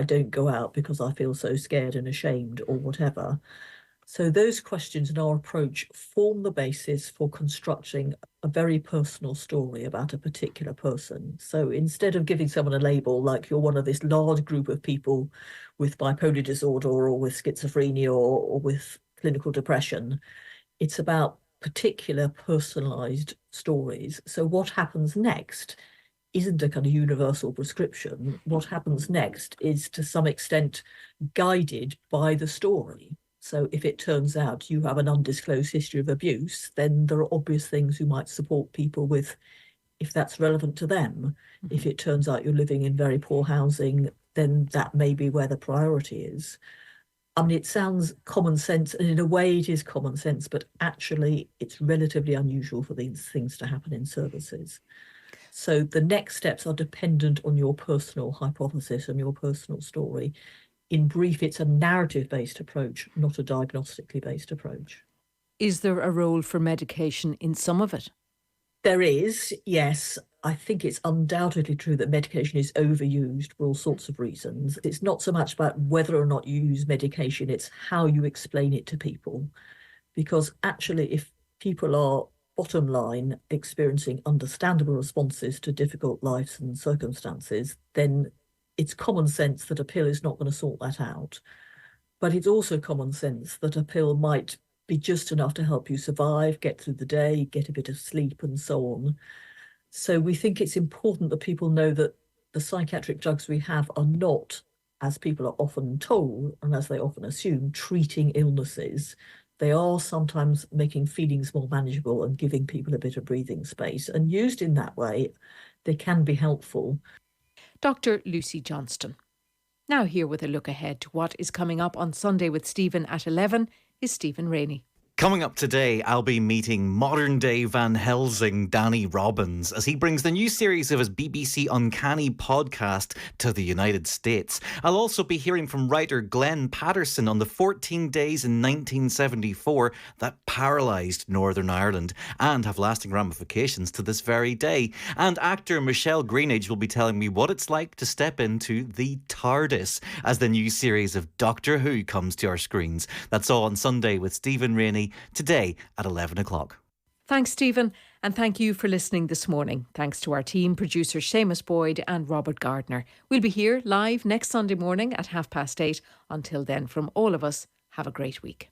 don't go out because I feel so scared and ashamed, or whatever. So those questions in our approach form the basis for constructing a very personal story about a particular person. So instead of giving someone a label like you're one of this large group of people with bipolar disorder or with schizophrenia or with clinical depression, it's about particular personalised stories. So what happens next isn't a kind of universal prescription. What happens next is to some extent guided by the story. So if it turns out you have an undisclosed history of abuse, then there are obvious things you might support people with if that's relevant to them. Mm-hmm. If it turns out you're living in very poor housing, then that may be where the priority is. I mean, it sounds common sense, and in a way it is common sense, but actually it's relatively unusual for these things to happen in services. So the next steps are dependent on your personal hypothesis and your personal story. In brief, it's a narrative-based approach, not a diagnostically based approach. Is there a role for medication in some of it? There is, yes. I think it's undoubtedly true that medication is overused for all sorts of reasons. It's not so much about whether or not you use medication, it's how you explain it to people. Because actually, if people are, bottom line, experiencing understandable responses to difficult lives and circumstances, then it's common sense that a pill is not going to sort that out. But it's also common sense that a pill might be just enough to help you survive, get through the day, get a bit of sleep and so on. So we think it's important that people know that the psychiatric drugs we have are not, as people are often told and as they often assume, treating illnesses. They are sometimes making feelings more manageable and giving people a bit of breathing space. And used in that way, they can be helpful. Dr. Lucy Johnstone. Now here with a look ahead to what is coming up on Sunday with Stephen at 11 is Stephen Rainey. Coming up today, I'll be meeting modern-day Van Helsing Danny Robbins as he brings the new series of his BBC Uncanny podcast to the United States. I'll also be hearing from writer Glenn Patterson on the 14 days in 1974 that paralysed Northern Ireland and have lasting ramifications to this very day. And actor Michelle Greenidge will be telling me what it's like to step into the TARDIS as the new series of Doctor Who comes to our screens. That's all on Sunday with Stephen Rainey today at 11 o'clock. Thanks, Stephen, and thank you for listening this morning. Thanks to our team, producers Seamus Boyd and Robert Gardner. We'll be here live next Sunday morning at 8:30. Until then, from all of us, have a great week.